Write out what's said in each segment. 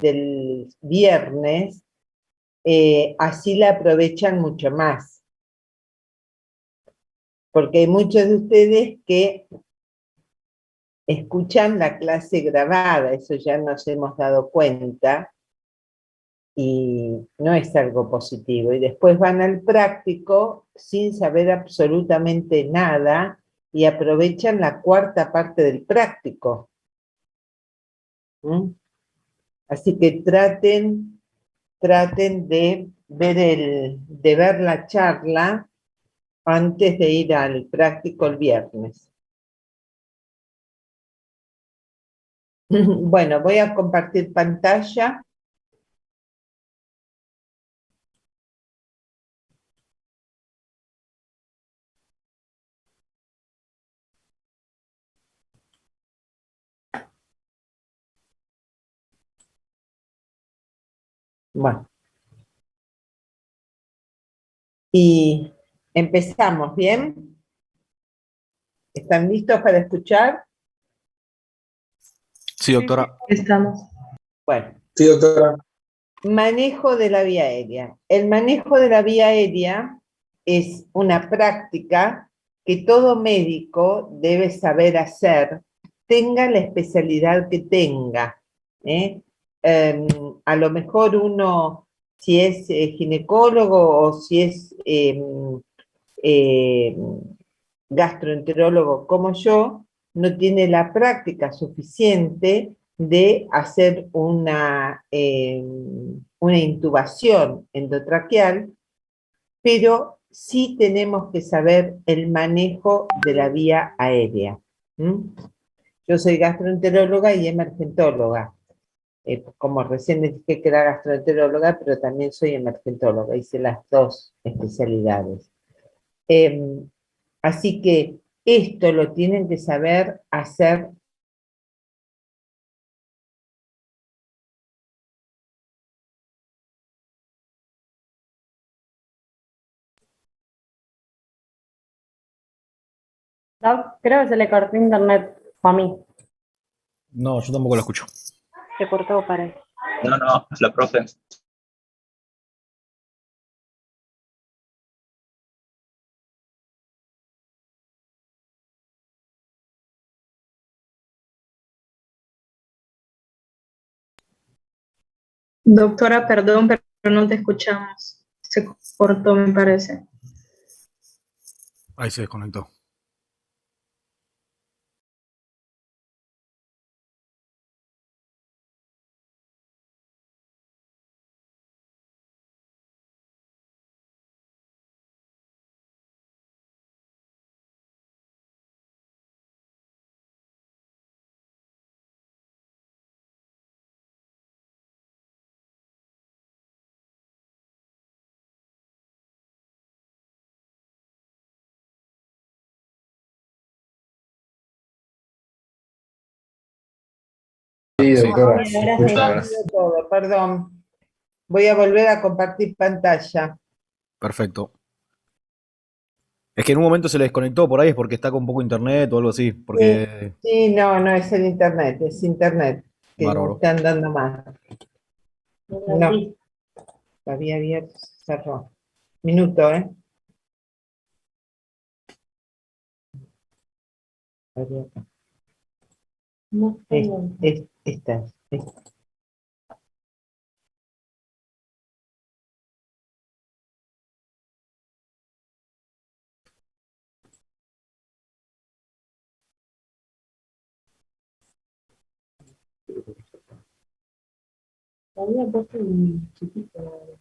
del viernes, así la aprovechan mucho más. Porque hay muchos de ustedes que escuchan la clase grabada, eso ya nos hemos dado cuenta, y no es algo positivo. Y después van al práctico sin saber absolutamente nada y aprovechan la cuarta parte del práctico. ¿Mm? Así que traten de ver la charla antes de ir al práctico el viernes. Bueno, voy a compartir pantalla. Bueno, y empezamos, ¿bien? ¿Están listos para escuchar? Sí, doctora. Estamos. Bueno. Sí, doctora. Manejo de la vía aérea. El manejo de la vía aérea es una práctica que todo médico debe saber hacer, tenga la especialidad que tenga. A lo mejor uno, si es ginecólogo o si es gastroenterólogo como yo, no tiene la práctica suficiente de hacer una intubación endotraqueal, pero sí tenemos que saber el manejo de la vía aérea. Yo soy gastroenteróloga y emergentóloga. Como recién les dije que era gastroenteróloga, pero también soy emergentóloga, hice las dos especialidades. Así que esto lo tienen que saber hacer. Doc, creo que se le cortó internet a mí. No, yo tampoco lo escucho. Se cortó, parece. No, es la profe. Doctora, perdón, pero no te escuchamos. Se cortó, me parece. Ahí se desconectó. Sí, doctora. Sí, ahora sí. Todo, perdón. Voy a volver a compartir pantalla. Perfecto. Es que en un momento se le desconectó por ahí, es porque está con poco internet o algo así. Porque. Sí, no es el internet, es internet que me Bárbaro. están dando más. No, lo había abierto, cerró. Minuto, ¿eh? No Esta. había puesto un chiquito.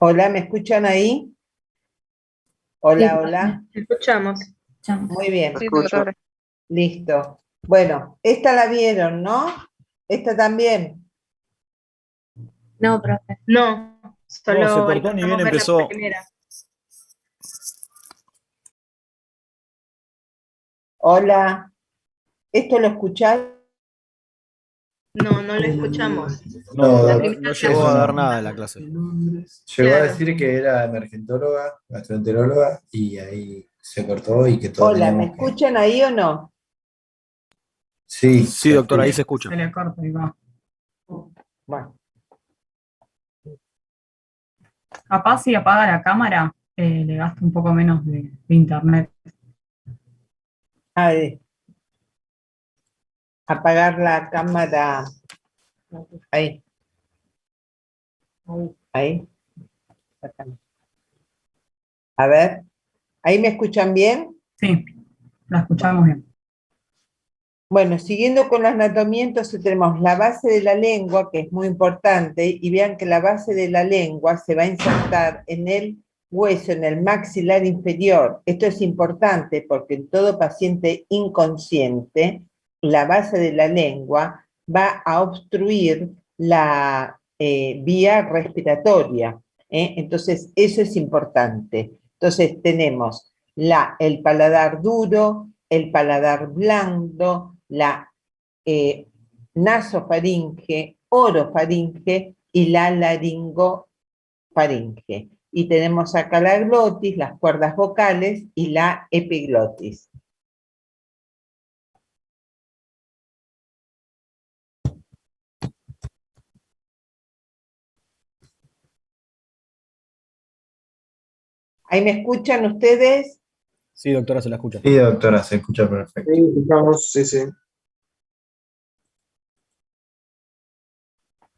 Hola, ¿me escuchan ahí? Hola, hola. Te escuchamos. Muy bien. Sí, doctora. Listo. Bueno, esta la vieron, ¿no? Esta también. No, profe. No, No, se solo cortó ni bien alcanzamos a ver la empezó. primera. Hola. ¿Esto lo escucharon? No, no lo escuchamos. No, La no, primera no clase. llegó a dar no. nada en la clase. Llegó a Claro. decir que era emergentóloga, gastroenteróloga, y ahí se cortó y que todos Hola, ¿me teníamos que... escuchan ahí o no? Sí, Sí, se doctora, ahí escucha. se escucha. Se le corta y va. Bueno, Capaz si apaga la cámara, le gasta un poco menos de internet. ahí. Apagar la cámara. Ahí. Ahí. A ver, ¿ahí me escuchan bien? Sí, la escuchamos bien. Bueno, siguiendo con la anatomía, entonces tenemos la base de la lengua, que es muy importante, y vean que la base de la lengua se va a insertar en el hueso, en el maxilar inferior. Esto es importante porque en todo paciente inconsciente, la base de la lengua va a obstruir la vía respiratoria. Entonces, eso es importante. Entonces, tenemos el paladar duro, el paladar blando, la nasofaringe, orofaringe y la laringofaringe. Y tenemos acá la glotis, las cuerdas vocales y la epiglotis. ¿Ahí me escuchan ustedes? Sí, doctora, se la escucha. Sí, doctora, se escucha perfecto. Sí, escuchamos, sí, sí.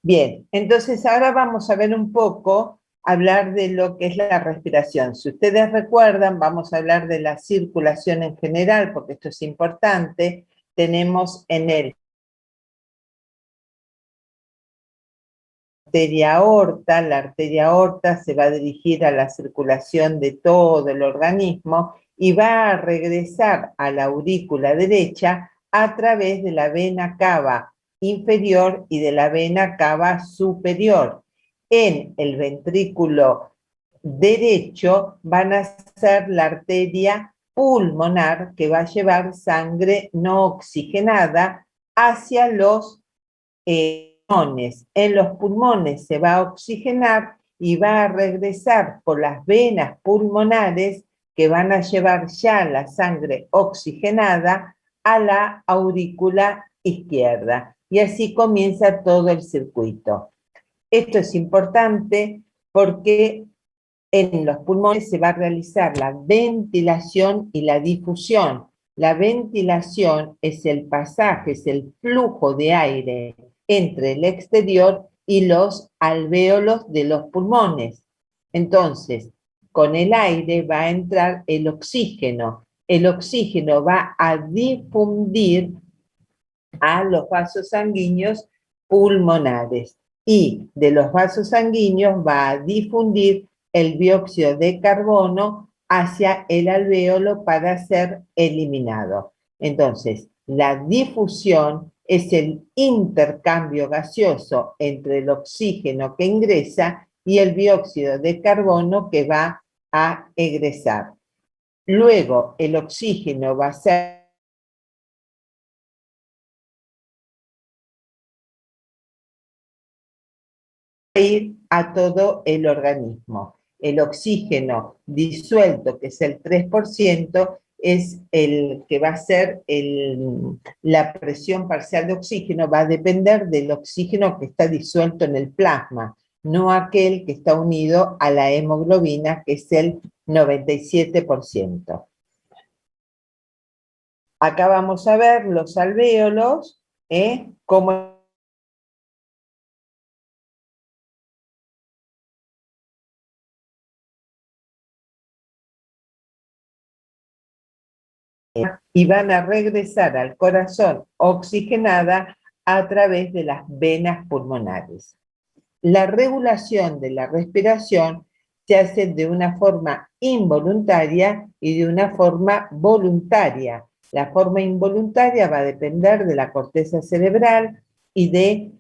Bien, entonces ahora vamos a ver un poco, hablar de lo que es la respiración. Si ustedes recuerdan, vamos a hablar de la circulación en general, porque esto es importante. Tenemos en el la arteria aorta se va a dirigir a la circulación de todo el organismo y va a regresar a la aurícula derecha a través de la vena cava inferior y de la vena cava superior. En el ventrículo derecho van a ser la arteria pulmonar que va a llevar sangre no oxigenada hacia los pulmones. En los pulmones se va a oxigenar y va a regresar por las venas pulmonares que van a llevar ya la sangre oxigenada a la aurícula izquierda. Y así comienza todo el circuito. Esto es importante porque en los pulmones se va a realizar la ventilación y la difusión. La ventilación es el pasaje, es el flujo de aire entre el exterior y los alvéolos de los pulmones. Entonces, con el aire va a entrar el oxígeno. El oxígeno va a difundir a los vasos sanguíneos pulmonares y de los vasos sanguíneos va a difundir el dióxido de carbono hacia el alvéolo para ser eliminado. Entonces, la difusión es el intercambio gaseoso entre el oxígeno que ingresa y el dióxido de carbono que va a egresar. Luego, el oxígeno va a ser ir a todo el organismo. El oxígeno disuelto, que es el 3%, es el que va a ser la presión parcial de oxígeno, va a depender del oxígeno que está disuelto en el plasma, no aquel que está unido a la hemoglobina, que es el 97%. Acá vamos a ver los alvéolos, cómo y van a regresar al corazón oxigenada a través de las venas pulmonares. La regulación de la respiración se hace de una forma involuntaria y de una forma voluntaria. La forma involuntaria va a depender de la corteza cerebral y de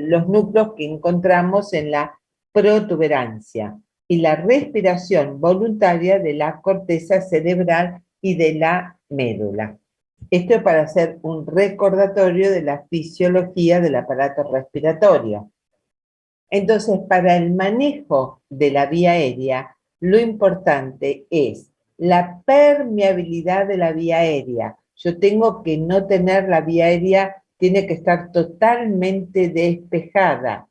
los núcleos que encontramos en la protuberancia, y la respiración voluntaria de la corteza cerebral y de la médula. Esto es para hacer un recordatorio de la fisiología del aparato respiratorio. Entonces, para el manejo de la vía aérea, lo importante es la permeabilidad de la vía aérea. Yo tengo que no tener la vía aérea, tiene que estar totalmente despejada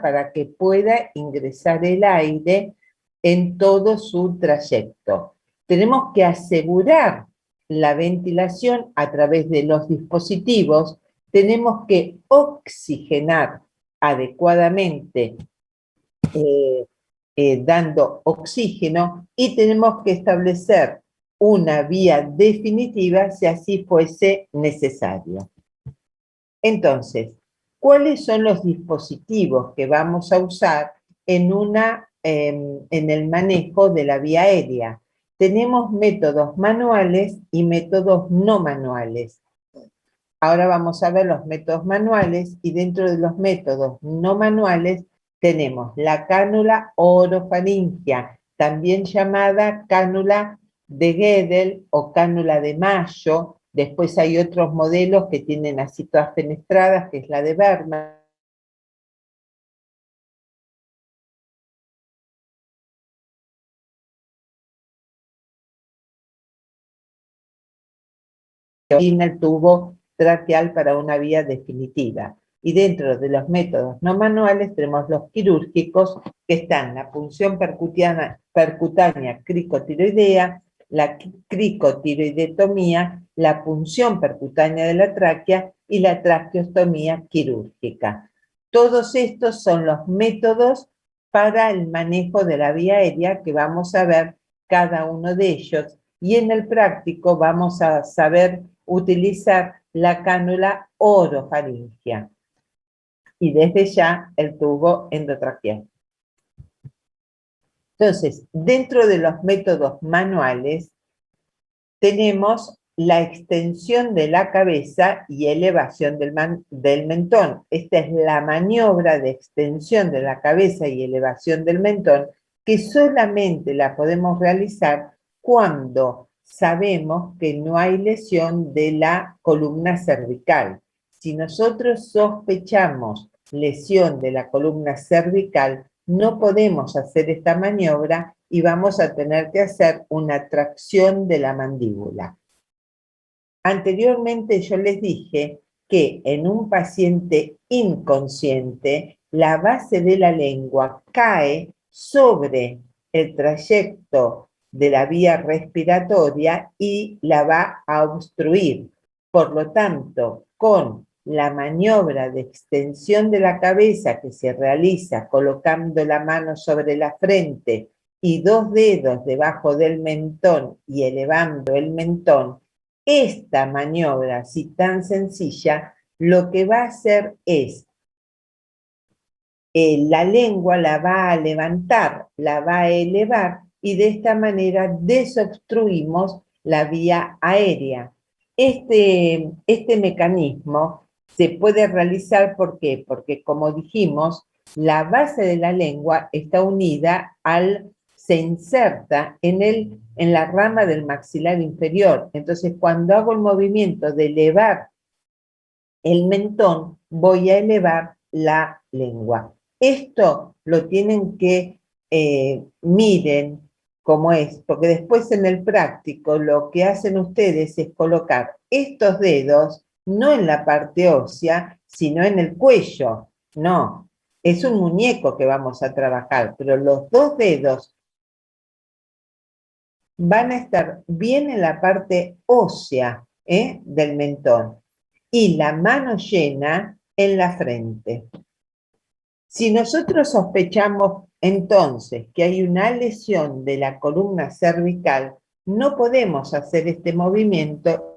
para que pueda ingresar el aire en todo su trayecto. Tenemos que asegurar la ventilación a través de los dispositivos, tenemos que oxigenar adecuadamente dando oxígeno y tenemos que establecer una vía definitiva si así fuese necesario. Entonces, ¿cuáles son los dispositivos que vamos a usar en el manejo de la vía aérea? Tenemos métodos manuales y métodos no manuales. Ahora vamos a ver los métodos manuales y dentro de los métodos no manuales tenemos la cánula orofaringia, también llamada cánula de Guedel o cánula de Mayo. Después hay otros modelos que tienen así todas fenestradas, que es la de Berman. El tubo traqueal para una vía definitiva. Y dentro de los métodos no manuales tenemos los quirúrgicos, que están la punción percutánea cricotiroidea, la cricotiroidetomía, la punción percutánea de la tráquea y la traqueostomía quirúrgica. Todos estos son los métodos para el manejo de la vía aérea que vamos a ver cada uno de ellos. Y en el práctico vamos a saber utilizar la cánula orofaringia y desde ya el tubo endotraqueal. Entonces, dentro de los métodos manuales tenemos la extensión de la cabeza y elevación del mentón. Esta es la maniobra de extensión de la cabeza y elevación del mentón que solamente la podemos realizar cuando sabemos que no hay lesión de la columna cervical. Si nosotros sospechamos lesión de la columna cervical, no podemos hacer esta maniobra y vamos a tener que hacer una tracción de la mandíbula. Anteriormente yo les dije que en un paciente inconsciente, la base de la lengua cae sobre el trayecto de la vía respiratoria y la va a obstruir. Por lo tanto, con la maniobra de extensión de la cabeza que se realiza colocando la mano sobre la frente y 2 dedos debajo del mentón y elevando el mentón, esta maniobra así tan sencilla, lo que va a hacer es la lengua la va a levantar, la va a elevar y de esta manera desobstruimos la vía aérea. Este mecanismo se puede realizar, ¿por qué? Porque como dijimos, la base de la lengua está unida se inserta en la rama del maxilar inferior. Entonces, cuando hago el movimiento de elevar el mentón, voy a elevar la lengua. Esto lo tienen que miren cómo es, porque después en el práctico lo que hacen ustedes es colocar estos dedos no en la parte ósea, sino en el cuello. No, es un muñeco que vamos a trabajar, pero los 2 dedos van a estar bien en la parte ósea del mentón y la mano llena en la frente. Si nosotros sospechamos entonces que hay una lesión de la columna cervical, no podemos hacer este movimiento.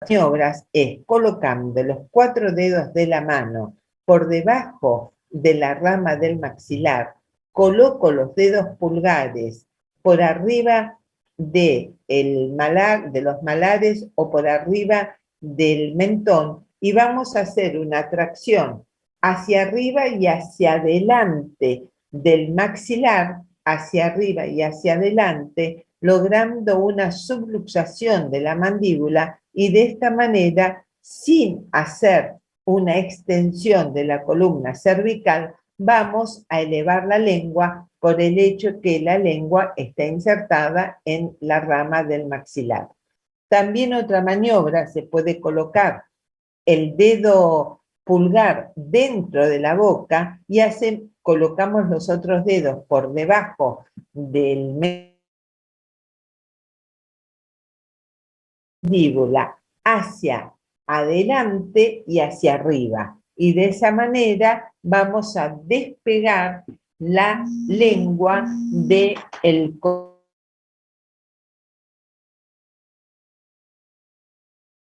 Maniobras es colocando los 4 dedos de la mano por debajo de la rama del maxilar, coloco los dedos pulgares por arriba de los malares o por arriba del mentón y vamos a hacer una tracción hacia arriba y hacia adelante del maxilar hacia arriba y hacia adelante, logrando una subluxación de la mandíbula y de esta manera, sin hacer una extensión de la columna cervical, vamos a elevar la lengua por el hecho que la lengua está insertada en la rama del maxilar. También otra maniobra, se puede colocar el dedo pulgar dentro de la boca y colocamos los otros dedos por debajo del mandíbula hacia adelante y hacia arriba. Y de esa manera vamos a despegar la lengua del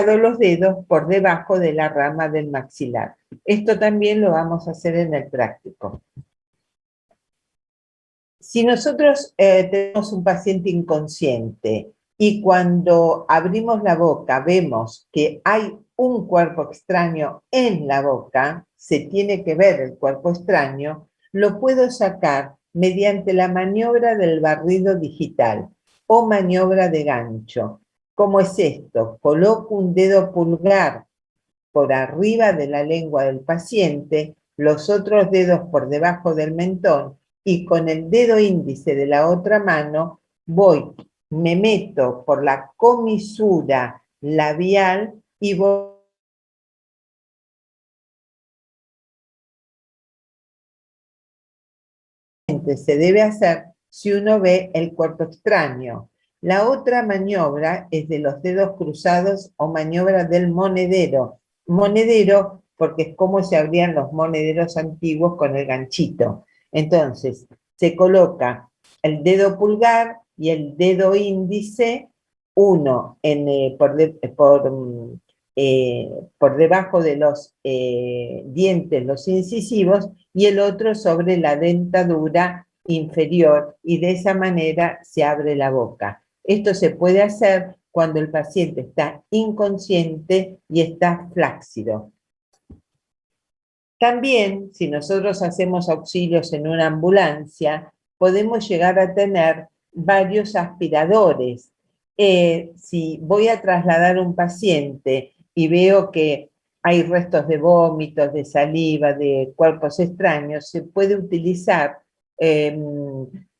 los dedos por debajo de la rama del maxilar. Esto también lo vamos a hacer en el práctico. Si nosotros tenemos un paciente inconsciente y cuando abrimos la boca vemos que hay un cuerpo extraño en la boca, se tiene que ver el cuerpo extraño, lo puedo sacar mediante la maniobra del barrido digital o maniobra de gancho. ¿Cómo es esto? Coloco un dedo pulgar por arriba de la lengua del paciente, los otros dedos por debajo del mentón y con el dedo índice de la otra mano me meto por la comisura labial y voy se debe hacer si uno ve el cuerpo extraño. La otra maniobra es de los dedos cruzados o maniobra del monedero. Monedero porque es como se abrían los monederos antiguos con el ganchito. Entonces, se coloca el dedo pulgar y el dedo índice, uno por debajo de los dientes, los incisivos, y el otro sobre la dentadura inferior, y de esa manera se abre la boca. Esto se puede hacer cuando el paciente está inconsciente y está flácido. También, si nosotros hacemos auxilios en una ambulancia, podemos llegar a tener varios aspiradores. Si voy a trasladar un paciente y veo que hay restos de vómitos, de saliva, de cuerpos extraños, se puede utilizar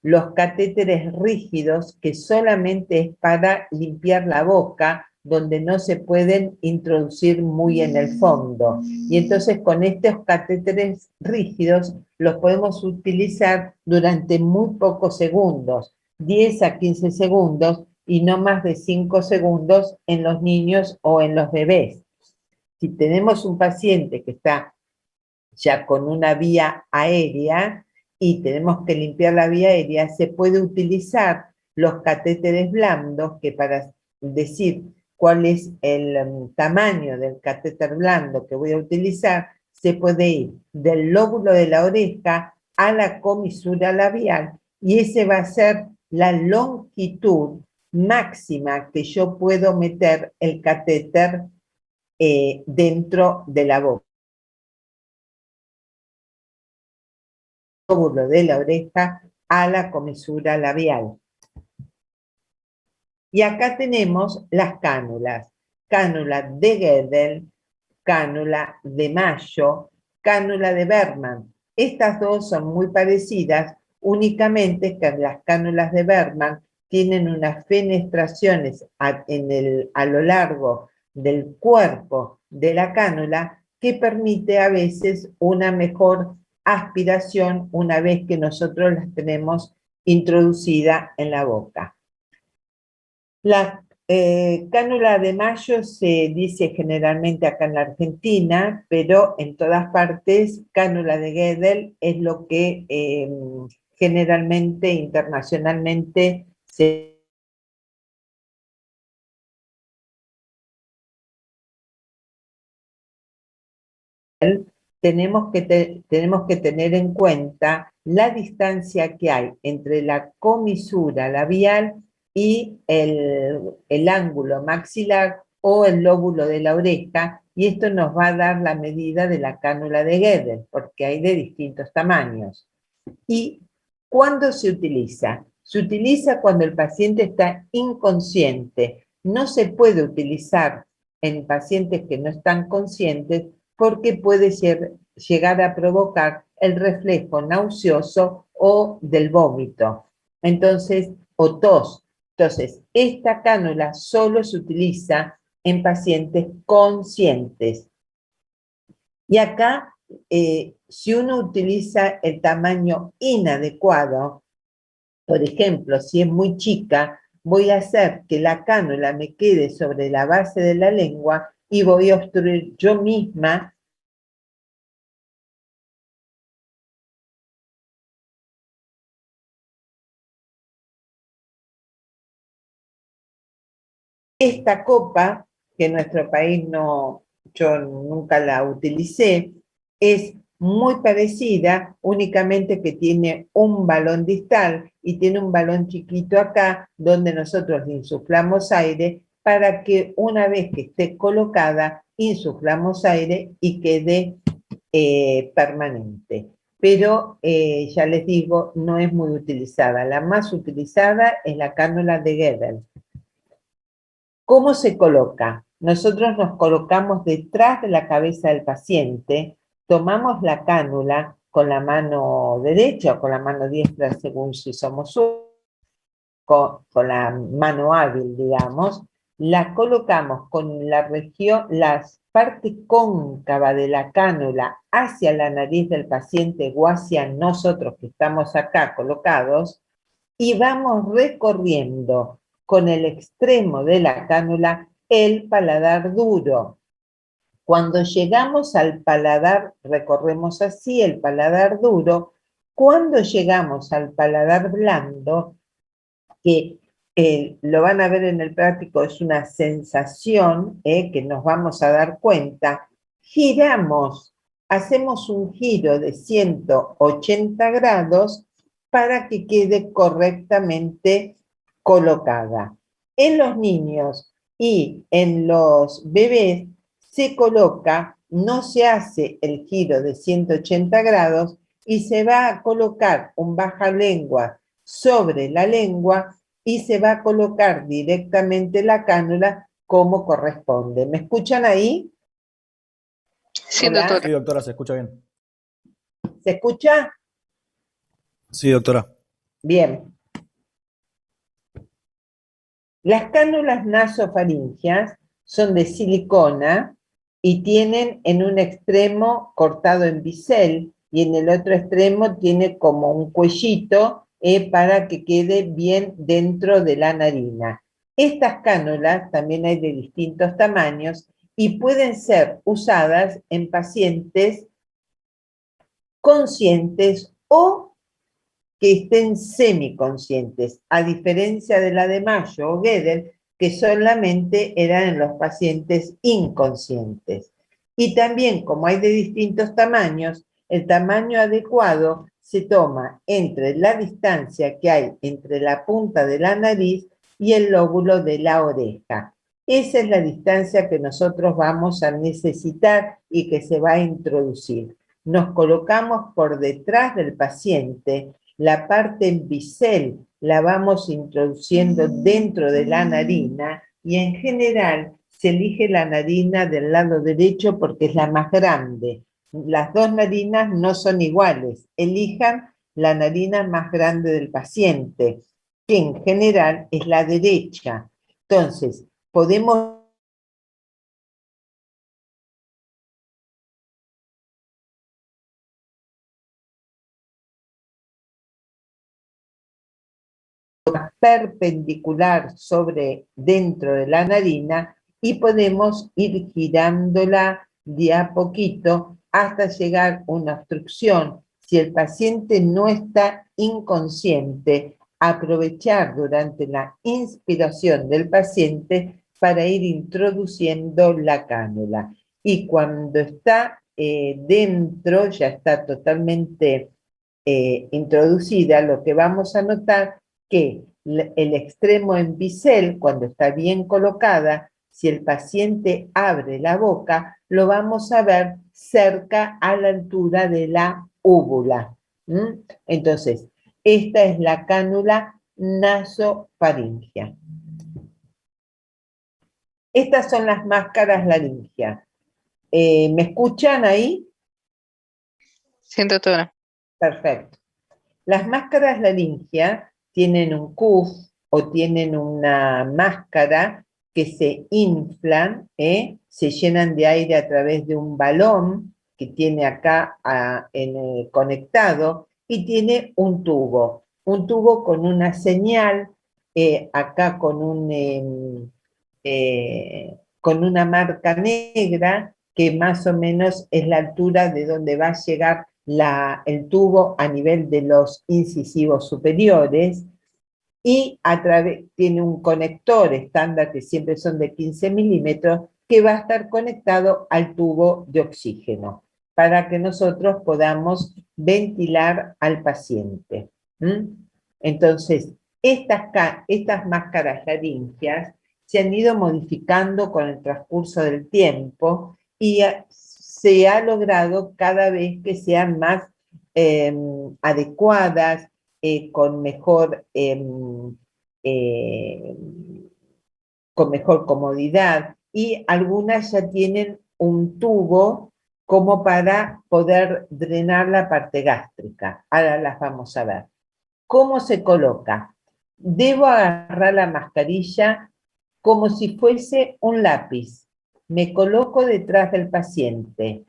los catéteres rígidos, que solamente es para limpiar la boca, donde no se pueden introducir muy en el fondo. Y entonces con estos catéteres rígidos los podemos utilizar durante muy pocos segundos, 10 a 15 segundos, y no más de 5 segundos en los niños o en los bebés. Si tenemos un paciente que está ya con una vía aérea y tenemos que limpiar la vía aérea, se puede utilizar los catéteres blandos, que para decir cuál es el tamaño del catéter blando que voy a utilizar, se puede ir del lóbulo de la oreja a la comisura labial, y ese va a ser la longitud máxima que yo puedo meter el catéter dentro de la boca. Lóbulo de la oreja a la comisura labial. Y acá tenemos las cánulas. Cánula de Gödel, cánula de Mayo, cánula de Bergman. Estas dos son muy parecidas, únicamente que las cánulas de Bergman tienen unas fenestraciones a lo largo del cuerpo de la cánula que permite a veces una mejor aspiración una vez que nosotros las tenemos introducida en la boca. La cánula de Mayo se dice generalmente acá en la Argentina, pero en todas partes cánula de Gödel es lo que generalmente, internacionalmente, tenemos que tener en cuenta la distancia que hay entre la comisura labial y el ángulo maxilar o el lóbulo de la oreja, y esto nos va a dar la medida de la cánula de Gödel, porque hay de distintos tamaños. Y ¿Cuándo se utiliza? Se utiliza cuando el paciente está inconsciente. No se puede utilizar en pacientes que no están conscientes porque puede llegar a provocar el reflejo nauseoso o del vómito. Entonces, o tos. Entonces, esta cánula solo se utiliza en pacientes conscientes. Y acá, si uno utiliza el tamaño inadecuado, por ejemplo, si es muy chica, voy a hacer que la cánula me quede sobre la base de la lengua y voy a obstruir yo misma esta copa, que en nuestro país yo nunca la utilicé, es muy parecida, únicamente que tiene un balón distal y tiene un balón chiquito acá, donde nosotros le insuflamos aire para que una vez que esté colocada, insuflamos aire y quede permanente. Pero ya les digo, no es muy utilizada. La más utilizada es la cánula de Guedel. ¿Cómo se coloca? Nosotros nos colocamos detrás de la cabeza del paciente, tomamos la cánula con la mano derecha o con la mano diestra, según si somos con la mano hábil, digamos, la colocamos con la parte cóncava de la cánula hacia la nariz del paciente o hacia nosotros que estamos acá colocados, y vamos recorriendo con el extremo de la cánula el paladar duro. Cuando llegamos al paladar, recorremos así el paladar duro. Cuando llegamos al paladar blando, que lo van a ver en el práctico, es una sensación que nos vamos a dar cuenta, giramos, hacemos un giro de 180 grados para que quede correctamente colocada. En los niños y en los bebés se coloca, no se hace el giro de 180 grados y se va a colocar un bajalengua sobre la lengua y se va a colocar directamente la cánula como corresponde. ¿Me escuchan ahí? Sí, Hola. doctora. Sí, doctora, se escucha bien. ¿Se escucha? Sí, doctora. Bien. Las cánulas nasofaringeas son de silicona y tienen en un extremo cortado en bisel y en el otro extremo tiene como un cuellito para que quede bien dentro de la narina. Estas cánulas también hay de distintos tamaños y pueden ser usadas en pacientes conscientes o que estén semiconscientes, a diferencia de la de Mayo o Guedel, que solamente eran en los pacientes inconscientes. Y también, como hay de distintos tamaños, el tamaño adecuado se toma entre la distancia que hay entre la punta de la nariz y el lóbulo de la oreja. Esa es la distancia que nosotros vamos a necesitar y que se va a introducir. Nos colocamos por detrás del paciente. La parte en bisel la vamos introduciendo dentro de la narina y en general se elige la narina del lado derecho porque es la más grande. Las dos narinas no son iguales. Elijan la narina más grande del paciente, que en general es la derecha. Entonces, podemos perpendicular sobre dentro de la narina y podemos ir girándola de a poquito hasta llegar a una obstrucción. Si el paciente no está inconsciente, aprovechar durante la inspiración del paciente para ir introduciendo la cánula. Y cuando está dentro, ya está totalmente introducida, lo que vamos a notar que el extremo en bisel, cuando está bien colocada, si el paciente abre la boca, lo vamos a ver cerca a la altura de la úvula. Entonces, Esta es la cánula nasofaringea. Estas son las máscaras laringeas. ¿Me escuchan ahí? Sí, doctora. Perfecto. Las máscaras laringeas tienen un cuff o tienen una máscara que se inflan, se llenan de aire a través de un balón que tiene acá conectado y tiene un tubo con una señal, acá con una marca negra que más o menos es la altura de donde va a llegar el tubo a nivel de los incisivos superiores, y tiene un conector estándar que siempre son de 15 milímetros que va a estar conectado al tubo de oxígeno para que nosotros podamos ventilar al paciente. Entonces, estas máscaras laringeas se han ido modificando con el transcurso del tiempo y se ha logrado cada vez que sean más adecuadas, con mejor comodidad, y algunas ya tienen un tubo como para poder drenar la parte gástrica. Ahora las vamos a ver. ¿Cómo se coloca? Debo agarrar la mascarilla como si fuese un lápiz. Me coloco detrás del paciente.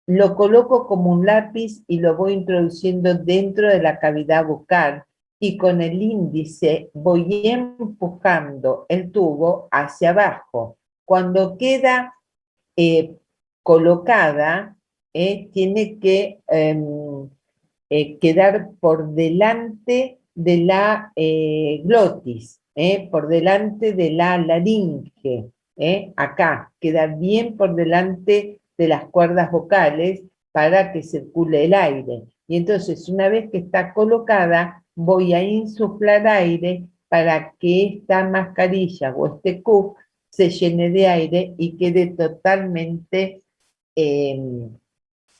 Lo coloco como un lápiz y lo voy introduciendo dentro de la cavidad bucal y con el índice voy empujando el tubo hacia abajo. Cuando queda colocada, tiene que quedar por delante de la glotis, por delante de la laringe, acá, queda bien por delante de las cuerdas vocales para que circule el aire. Y entonces, una vez que está colocada, voy a insuflar aire para que esta mascarilla o este cup se llene de aire y quede totalmente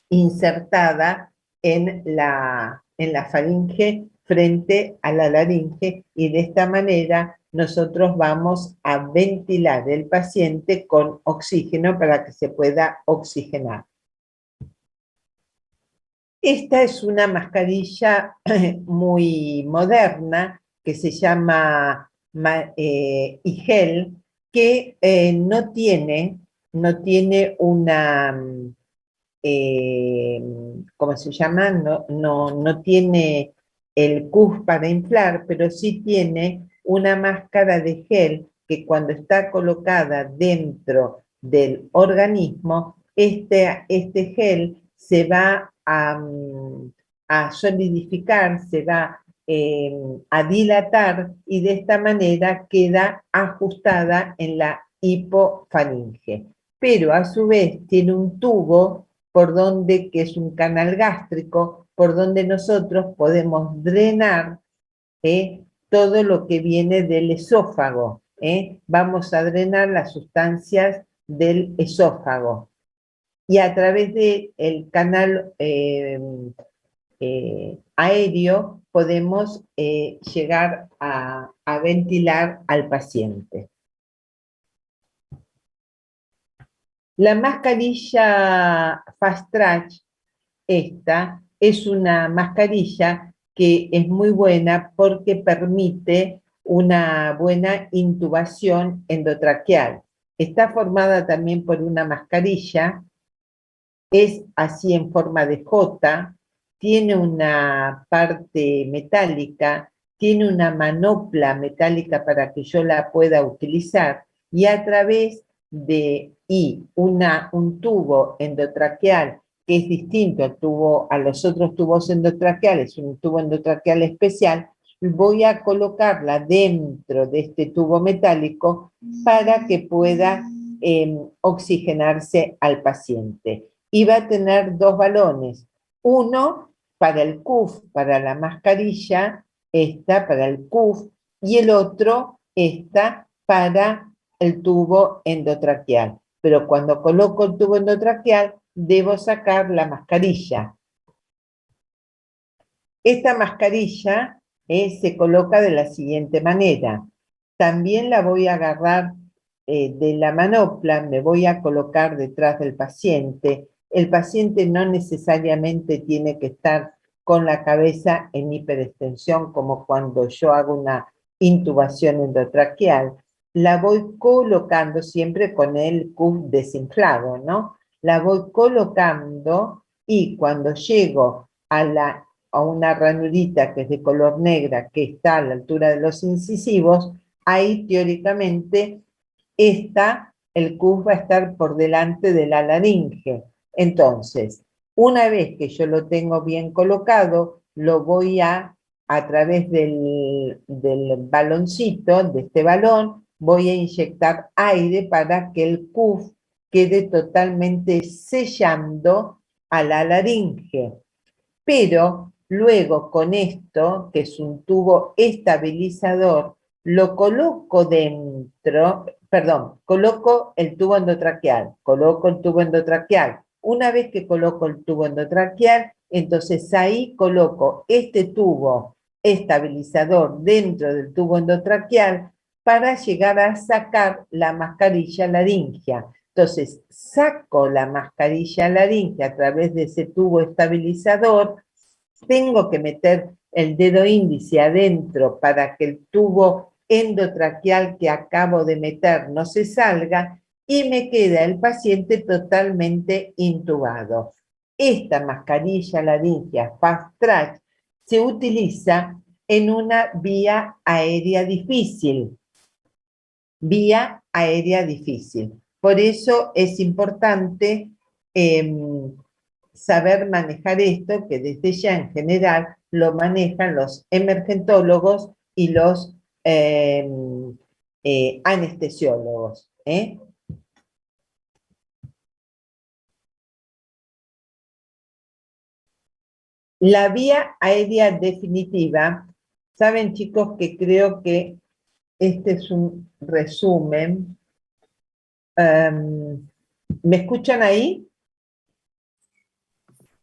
insertada en la faringe frente a la laringe, y de esta manera nosotros vamos a ventilar el paciente con oxígeno para que se pueda oxigenar. Esta es una mascarilla muy moderna que se llama IGEL, que no tiene una, ¿cómo se llama? No tiene el CUS para inflar, pero sí tiene una máscara de gel que cuando está colocada dentro del organismo, este gel se va a solidificar, se va a dilatar, y de esta manera queda ajustada en la hipofaringe. Pero a su vez tiene un tubo que es un canal gástrico, por donde nosotros podemos drenar todo lo que viene del esófago. Vamos a drenar las sustancias del esófago. Y a través del canal aéreo podemos llegar a ventilar al paciente. La mascarilla Fast Track, esta es una mascarilla que es muy buena porque permite una buena intubación endotraqueal. Está formada también por una mascarilla, es así en forma de J, tiene una parte metálica, tiene una manopla metálica para que yo la pueda utilizar, y a través de un tubo endotraqueal que es distinto a los otros tubos endotraqueales, un tubo endotraqueal especial, voy a colocarla dentro de este tubo metálico para que pueda oxigenarse al paciente. Y va a tener dos balones, uno para el CUF, para la mascarilla, esta para el CUF, y el otro, esta para el tubo endotraqueal. Pero cuando coloco el tubo endotraqueal, debo sacar la mascarilla. Esta mascarilla se coloca de la siguiente manera. También la voy a agarrar de la manopla, me voy a colocar detrás del paciente. El paciente no necesariamente tiene que estar con la cabeza en hiperextensión, como cuando yo hago una intubación endotraqueal. La voy colocando siempre con el cuff desinflado, ¿no? La voy colocando y cuando llego a una ranurita que es de color negra, que está a la altura de los incisivos, ahí teóricamente el cuff va a estar por delante de la laringe. Entonces, una vez que yo lo tengo bien colocado, lo voy a través del baloncito, de este balón, voy a inyectar aire para que el cuff quede totalmente sellando a la laringe. Pero luego con esto, que es un tubo estabilizador, lo coloco dentro, perdón, coloco el tubo endotraqueal, coloco el tubo endotraqueal. Una vez que coloco el tubo endotraqueal, entonces ahí coloco este tubo estabilizador dentro del tubo endotraqueal para llegar a sacar la mascarilla laringea. Entonces, saco la mascarilla laringea a través de ese tubo estabilizador, tengo que meter el dedo índice adentro para que el tubo endotraqueal que acabo de meter no se salga y me queda el paciente totalmente intubado. Esta mascarilla laringea Fast Track se utiliza en una vía aérea difícil. Vía aérea difícil. Por eso es importante saber manejar esto, que desde ya en general lo manejan los emergentólogos y los anestesiólogos. La vía aérea definitiva, saben chicos que creo que este es un resumen. ¿Me escuchan ahí?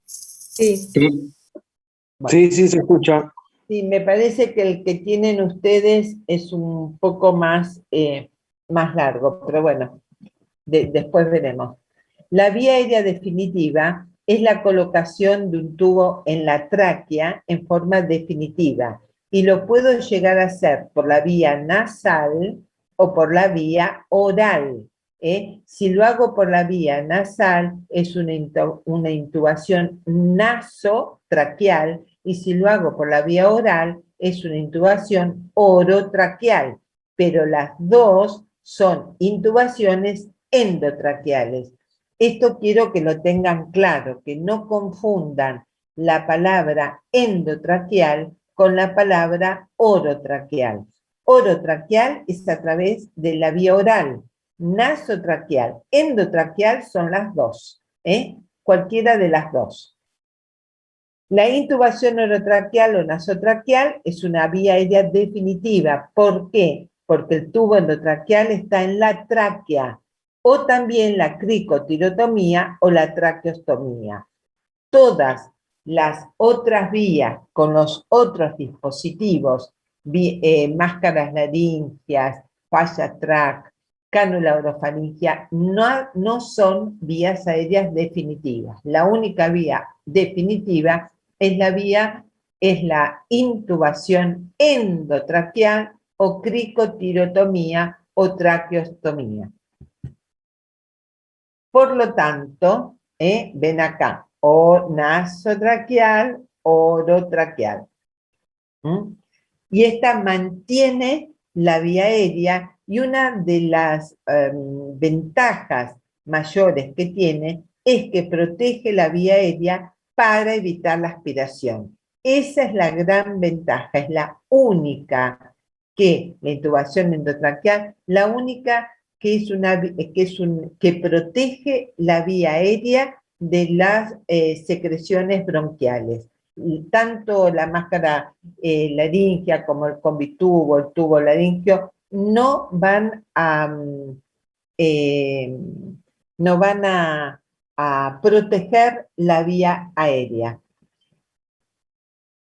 Sí. Sí, Bueno, sí, sí, se escucha. sí, me parece que el que tienen ustedes es un poco más largo, pero bueno, después veremos. La vía aérea definitiva es la colocación de un tubo en la tráquea en forma definitiva y lo puedo llegar a hacer por la vía nasal o por la vía oral. Si lo hago por la vía nasal es una intubación nasotraqueal y si lo hago por la vía oral es una intubación orotraqueal, pero las dos son intubaciones endotraqueales. Esto quiero que lo tengan claro, que no confundan la palabra endotraqueal con la palabra orotraqueal. Orotraqueal es a través de la vía oral, nasotraqueal, endotraqueal son las dos, cualquiera de las dos. La intubación orotraqueal o nasotraqueal es una vía aérea definitiva. ¿Por qué? Porque el tubo endotraqueal está en la tráquea, o también la cricotirotomía o la traqueostomía. Todas las otras vías con los otros dispositivos, máscaras laríngeas, falla track, cánula orofaringea, no son vías aéreas definitivas. La única vía definitiva es la intubación endotraqueal o cricotirotomía o traqueostomía. Por lo tanto, ven acá, o nasotraqueal, orotraqueal. Y esta mantiene la vía aérea y una de las ventajas mayores que tiene es que protege la vía aérea para evitar la aspiración. Esa es la gran ventaja, es la única que la intubación endotraqueal, la única que protege la vía aérea de las secreciones bronquiales. Tanto la máscara laringea como el combitubo, el tubo laringeo, no van a proteger la vía aérea.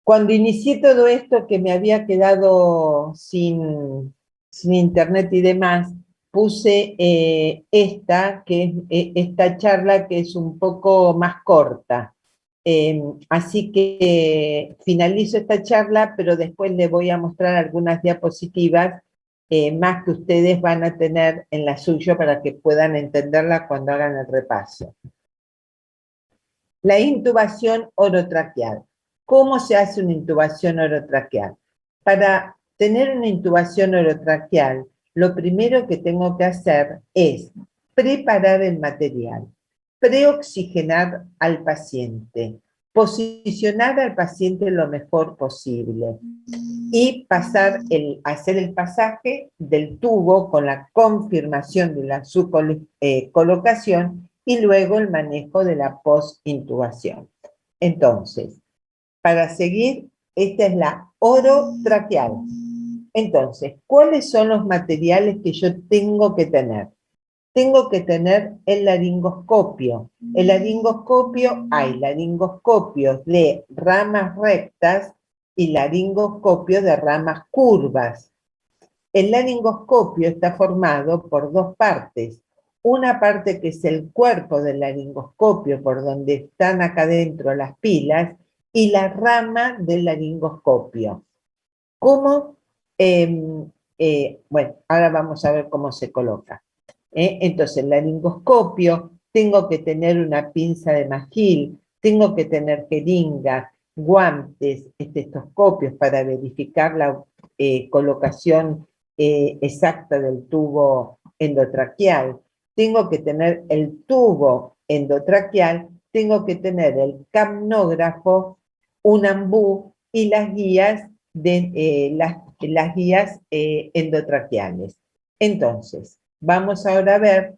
Cuando inicié todo esto, que me había quedado sin internet y demás, puse esta charla que es un poco más corta. Así que finalizo esta charla, pero después les voy a mostrar algunas diapositivas más que ustedes van a tener en la suya para que puedan entenderla cuando hagan el repaso. La intubación orotraqueal. ¿Cómo se hace una intubación orotraqueal? Para tener una intubación orotraqueal, lo primero que tengo que hacer es preparar el material, preoxigenar al paciente, posicionar al paciente lo mejor posible y hacer el pasaje del tubo con la confirmación de su colocación y luego el manejo de la post-intubación. Entonces, para seguir, esta es la orotraqueal. Entonces, ¿cuáles son los materiales que yo tengo que tener? Tengo que tener el laringoscopio. El laringoscopio, hay laringoscopios de ramas rectas y laringoscopio de ramas curvas. El laringoscopio está formado por dos partes. Una parte que es el cuerpo del laringoscopio, por donde están acá adentro las pilas, y la rama del laringoscopio. ¿Cómo? Bueno, ahora vamos a ver cómo se coloca. Entonces, el laringoscopio, tengo que tener una pinza de Magil, tengo que tener jeringa, guantes, estetoscopios para verificar la colocación exacta del tubo endotraqueal, tengo que tener el tubo endotraqueal, tengo que tener el capnógrafo, un ambú y las guías, las guías endotraqueales. Entonces, vamos ahora a ver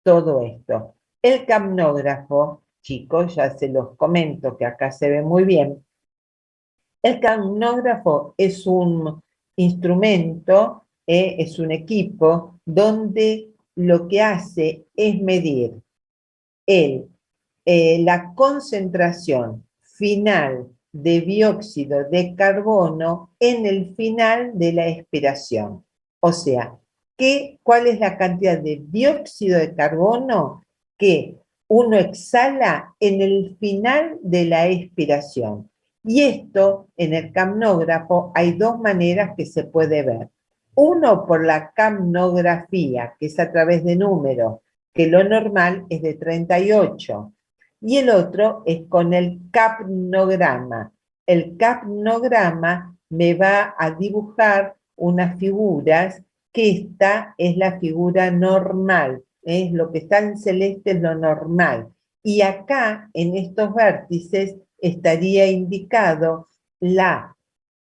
todo esto. El capnógrafo, chicos, ya se los comento que acá se ve muy bien. El capnógrafo es un instrumento, es un equipo donde lo que hace es medir la concentración final de dióxido de carbono en el final de la expiración. O sea, ¿cuál es la cantidad de dióxido de carbono que uno exhala en el final de la expiración? Y esto, en el capnógrafo, hay dos maneras que se puede ver. Uno, por la capnografía, que es a través de números, que lo normal es de 38. Y el otro es con el capnograma. El capnograma me va a dibujar unas figuras, que esta es la figura normal, ¿eh? Lo que está en celeste es lo normal. Y acá, en estos vértices, estaría indicado la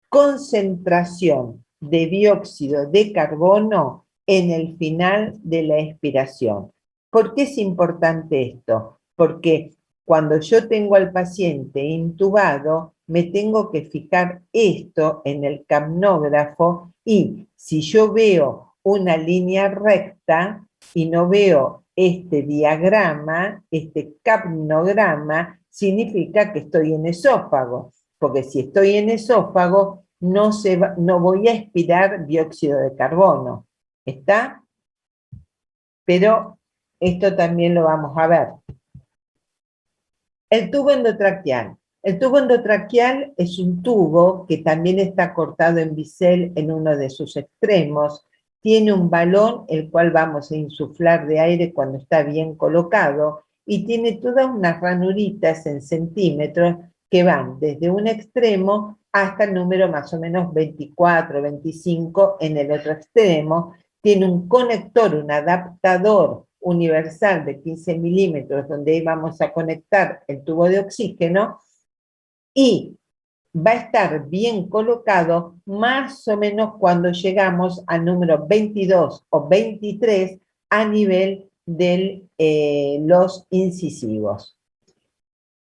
concentración de dióxido de carbono en el final de la expiración. ¿Por qué es importante esto? Porque cuando yo tengo al paciente intubado, me tengo que fijar esto en el capnógrafo y si yo veo una línea recta y no veo este diagrama, este capnograma, significa que estoy en esófago, porque si estoy en esófago no voy a expirar dióxido de carbono. ¿Está? Pero esto también lo vamos a ver. El tubo endotraqueal. El tubo endotraqueal es un tubo que también está cortado en bisel en uno de sus extremos. Tiene un balón, el cual vamos a insuflar de aire cuando está bien colocado, y tiene todas unas ranuritas en centímetros que van desde un extremo hasta el número más o menos 24, 25 en el otro extremo. Tiene un conector, un adaptador universal de 15 milímetros donde vamos a conectar el tubo de oxígeno y va a estar bien colocado más o menos cuando llegamos al número 22 o 23 a nivel de los incisivos.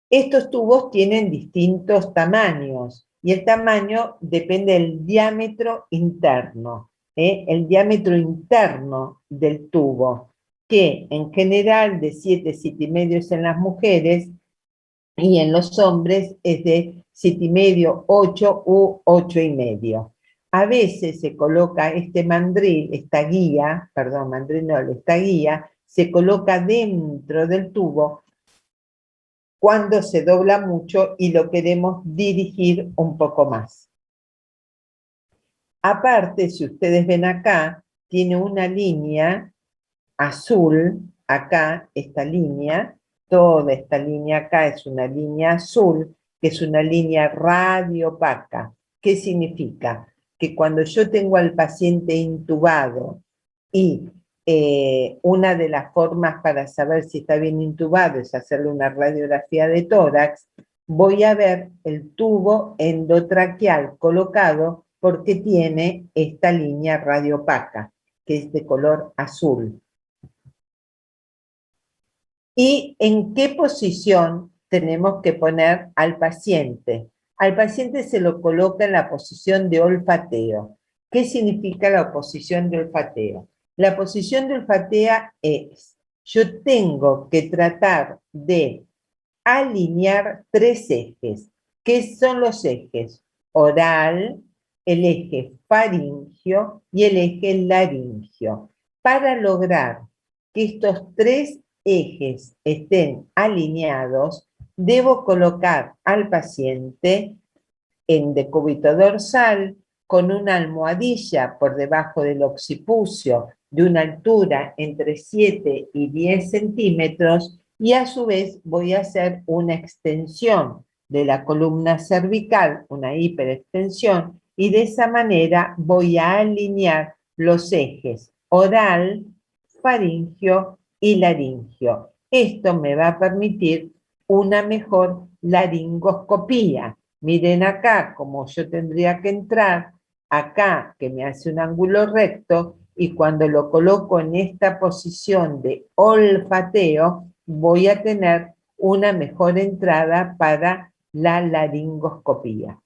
Estos tubos tienen distintos tamaños y el tamaño depende del diámetro interno, el diámetro interno del tubo, que en general de 7, 7,5 en las mujeres, y en los hombres es de 7,5, 8 u 8,5. A veces se coloca este mandril, esta guía, perdón, mandril no, esta guía, se coloca dentro del tubo cuando se dobla mucho y lo queremos dirigir un poco más. Aparte, si ustedes ven acá, tiene una línea azul, acá, esta línea, toda esta línea acá es una línea azul, que es una línea radiopaca. ¿Qué significa? Que cuando yo tengo al paciente intubado y una de las formas para saber si está bien intubado es hacerle una radiografía de tórax, voy a ver el tubo endotraqueal colocado porque tiene esta línea radiopaca, que es de color azul. ¿Y en qué posición tenemos que poner al paciente? Al paciente se lo coloca en la posición de olfateo. ¿Qué significa la posición de olfateo? La posición de olfateo es, yo tengo que tratar de alinear 3 ejes. ¿Qué son los ejes? Oral, el eje faringio y el eje laringio. Para lograr que estos 3 ejes estén alineados, debo colocar al paciente en decúbito dorsal con una almohadilla por debajo del occipucio de una altura entre 7 y 10 centímetros y a su vez voy a hacer una extensión de la columna cervical, una hiperextensión, y de esa manera voy a alinear los ejes oral, faringio y laringio. Esto me va a permitir una mejor laringoscopía. Miren acá como yo tendría que entrar, acá que me hace un ángulo recto, y cuando lo coloco en esta posición de olfateo, voy a tener una mejor entrada para la laringoscopía.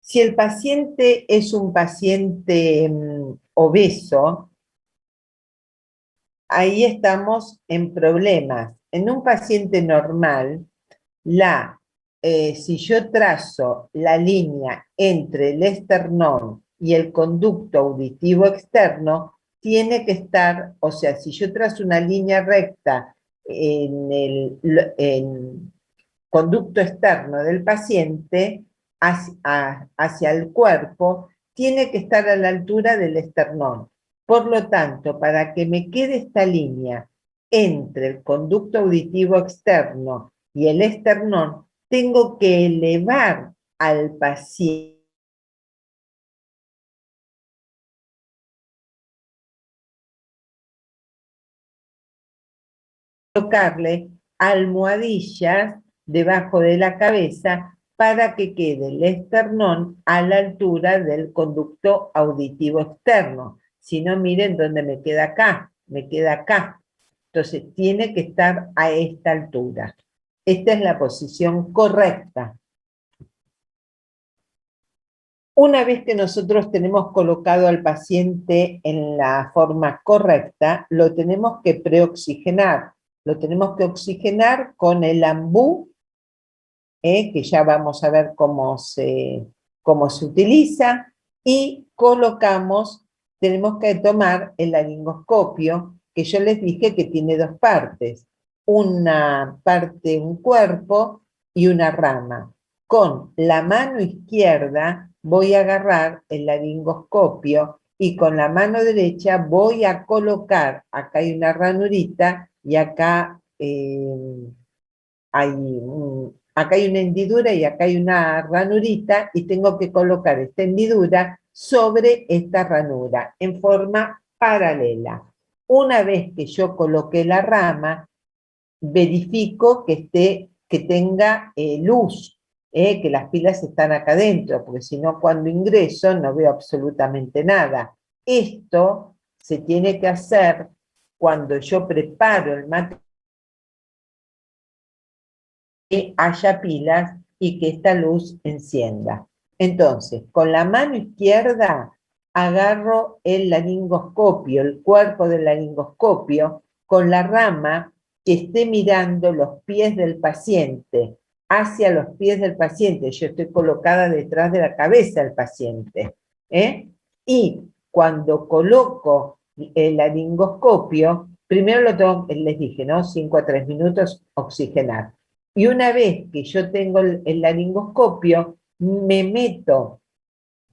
Si el paciente es un paciente obeso, ahí estamos en problemas. En un paciente normal, si yo trazo la línea entre el esternón y el conducto auditivo externo, tiene que estar, o sea, si yo trazo una línea recta en el conducto externo del paciente hacia el cuerpo, tiene que estar a la altura del esternón. Por lo tanto, para que me quede esta línea entre el conducto auditivo externo y el esternón, tengo que elevar al paciente, colocarle almohadillas debajo de la cabeza para que quede el esternón a la altura del conducto auditivo externo. Si no, miren dónde me queda acá, me queda acá. Entonces tiene que estar a esta altura. Esta es la posición correcta. Una vez que nosotros tenemos colocado al paciente en la forma correcta, lo tenemos que preoxigenar. Lo tenemos que oxigenar con el ambú, que ya vamos a ver cómo se utiliza, y tenemos que tomar el laringoscopio, que yo les dije que tiene 2 partes. Una parte, un cuerpo y una rama. Con la mano izquierda voy a agarrar el laringoscopio y con la mano derecha voy a colocar, acá hay una ranurita y acá acá hay una hendidura y acá hay una ranurita, y tengo que colocar esta hendidura sobre esta ranura en forma paralela. Una vez que yo coloqué la rama, verifico que tenga luz, que las pilas están acá adentro, porque si no, cuando ingreso no veo absolutamente nada. Esto se tiene que hacer cuando yo preparo el material, que haya pilas y que esta luz encienda. Entonces, con la mano izquierda agarro el laringoscopio, el cuerpo del laringoscopio, con la rama que esté mirando los pies del paciente, hacia los pies del paciente. Yo estoy colocada detrás de la cabeza del paciente. Y cuando coloco el laringoscopio, primero lo tengo, les dije, ¿no? 5 a 3 minutos, oxigenar. Y una vez que yo tengo el laringoscopio, me meto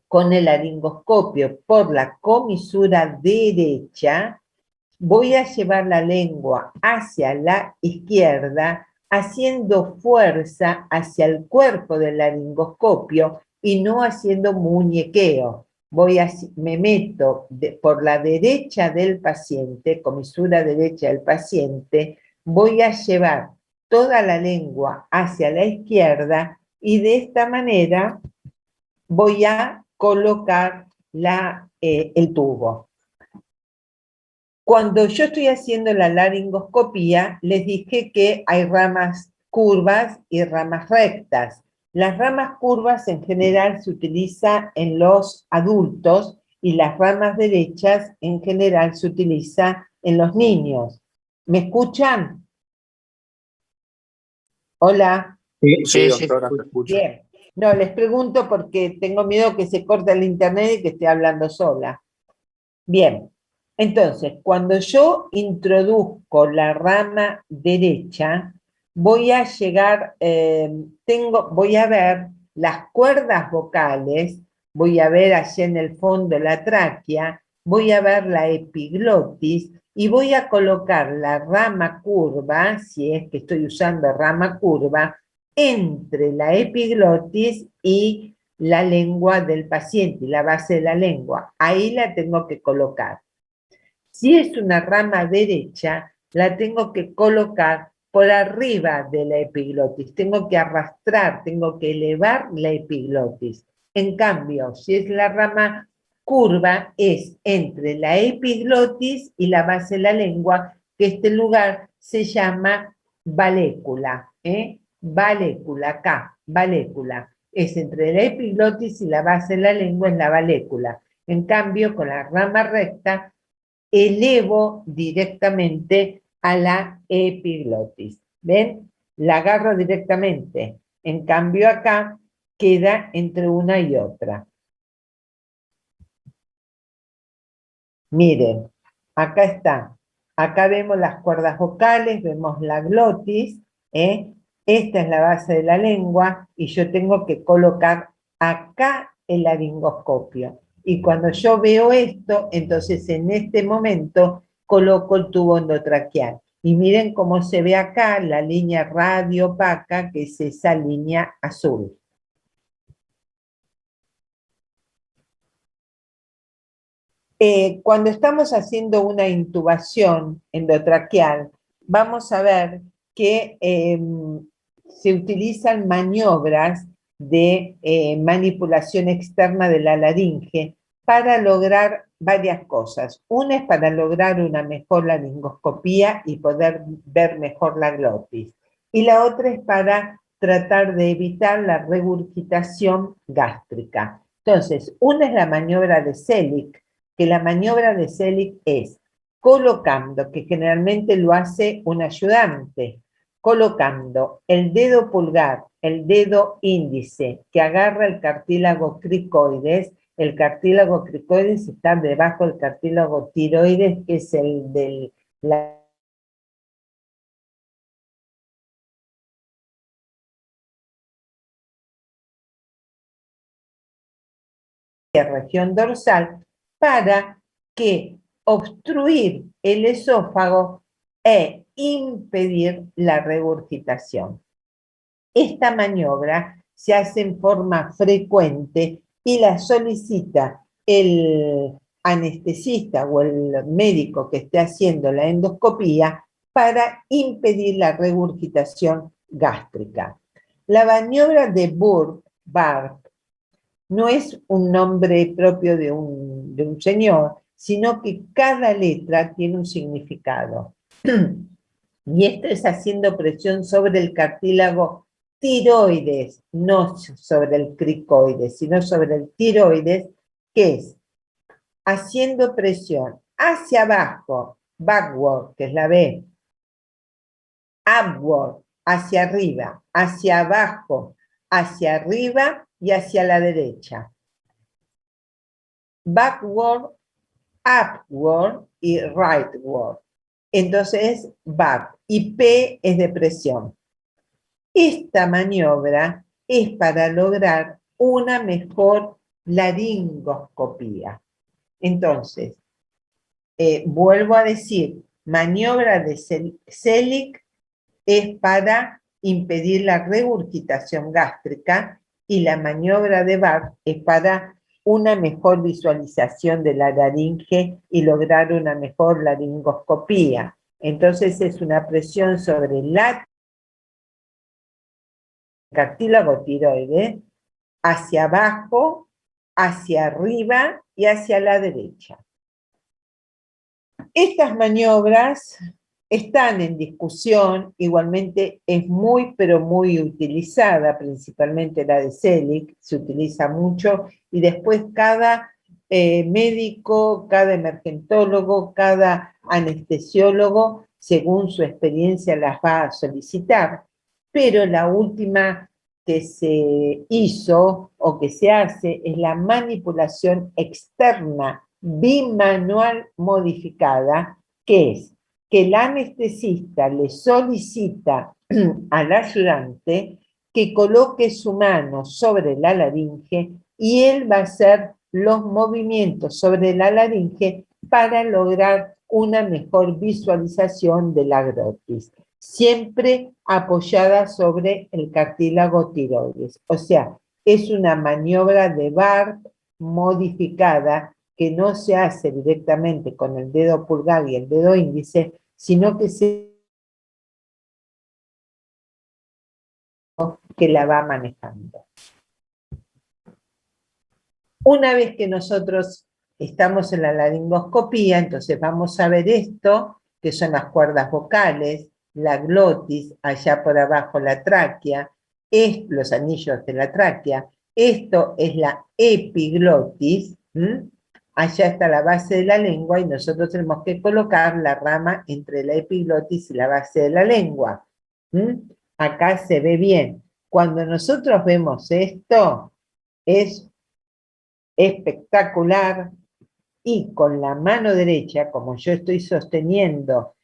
con el laringoscopio por la comisura derecha, voy a llevar la lengua hacia la izquierda, haciendo fuerza hacia el cuerpo del laringoscopio y no haciendo muñequeo. Me meto por la derecha del paciente, comisura derecha del paciente, voy a llevar toda la lengua hacia la izquierda y de esta manera voy a colocar el tubo. Cuando yo estoy haciendo la laringoscopía, les dije que hay ramas curvas y ramas rectas. Las ramas curvas en general se utilizan en los adultos y las ramas derechas en general se utilizan en los niños. ¿Me escuchan? Hola. Sí, doctora, se escucha. Bien. No, les pregunto porque tengo miedo que se corte el internet y que esté hablando sola. Bien. Entonces, cuando yo introduzco la rama derecha, voy a llegar, voy a ver las cuerdas vocales, voy a ver allá en el fondo la tráquea, voy a ver la epiglotis y voy a colocar la rama curva, si es que estoy usando rama curva, entre la epiglotis y la lengua del paciente, y la base de la lengua. Ahí la tengo que colocar. Si es una rama derecha, la tengo que colocar por arriba de la epiglotis. Tengo que arrastrar, tengo que elevar la epiglotis. En cambio, si es la rama curva, es entre la epiglotis y la base de la lengua, que este lugar se llama valécula. Valécula, acá, valécula. Es entre la epiglotis y la base de la lengua, es la valécula. En cambio, con la rama recta, elevo directamente a la epiglotis. ¿Ven? La agarro directamente. En cambio acá queda entre una y otra. Miren, acá está. Acá vemos las cuerdas vocales, vemos la glotis. Esta es la base de la lengua y yo tengo que colocar acá el laringoscopio. Y cuando yo veo esto, entonces en este momento coloco el tubo endotraqueal. Y miren cómo se ve acá la línea radio-opaca, que es esa línea azul. Cuando estamos haciendo una intubación endotraqueal, vamos a ver que se utilizan maniobras de manipulación externa de la laringe para lograr varias cosas. Una es para lograr una mejor laringoscopía y poder ver mejor la glotis. Y la otra es para tratar de evitar la regurgitación gástrica. Entonces, una es la maniobra de Selig, que la maniobra de Selig es colocando, que generalmente lo hace un ayudante, colocando el dedo pulgar, el dedo índice, que agarra el cartílago cricoides. El cartílago cricoides está debajo del cartílago tiroides, que es el de la región dorsal, para que obstruir el esófago e impedir la regurgitación. Esta maniobra se hace en forma frecuente y la solicita el anestesista o el médico que esté haciendo la endoscopía para impedir la regurgitación gástrica. La maniobra de Burke-Barb no es un nombre propio de un señor, sino que cada letra tiene un significado. Y esto es haciendo presión sobre el cartílago tiroides, no sobre el cricoides, sino sobre el tiroides, que es haciendo presión hacia abajo, backward, que es la B, upward, hacia arriba, hacia abajo, hacia arriba y hacia la derecha. Backward, upward y rightward. Entonces, back. Y P es de presión. Esta maniobra es para lograr una mejor laringoscopía. Entonces, vuelvo a decir, maniobra de Selig es para impedir la regurgitación gástrica y la maniobra de Bach es para una mejor visualización de la laringe y lograr una mejor laringoscopía. Entonces es una presión sobre la cartílago tiroides hacia abajo, hacia arriba y hacia la derecha. Estas maniobras están en discusión, igualmente es muy, pero muy utilizada, principalmente la de Selig, se utiliza mucho, y después cada médico, cada emergentólogo, cada anestesiólogo, según su experiencia, las va a solicitar. Pero la última que se hizo o que se hace es la manipulación externa bimanual modificada, que es que el anestesista le solicita al ayudante que coloque su mano sobre la laringe y él va a hacer los movimientos sobre la laringe para lograr una mejor visualización de la glotis, siempre apoyada sobre el cartílago tiroides. O sea, es una maniobra de Barth modificada que no se hace directamente con el dedo pulgar y el dedo índice, sino que la va manejando. Una vez que nosotros estamos en la laringoscopía, entonces vamos a ver esto, que son las cuerdas vocales, la glotis, allá por abajo la tráquea, los anillos de la tráquea, esto es la epiglotis, allá está la base de la lengua y nosotros tenemos que colocar la rama entre la epiglotis y la base de la lengua. Acá se ve bien. Cuando nosotros vemos esto, es espectacular, y con la mano derecha, como yo estoy sosteniendo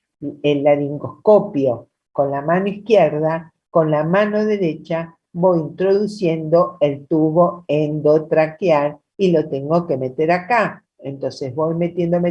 el laringoscopio con la mano izquierda, con la mano derecha voy introduciendo el tubo endotraqueal y lo tengo que meter acá. Entonces voy metiendo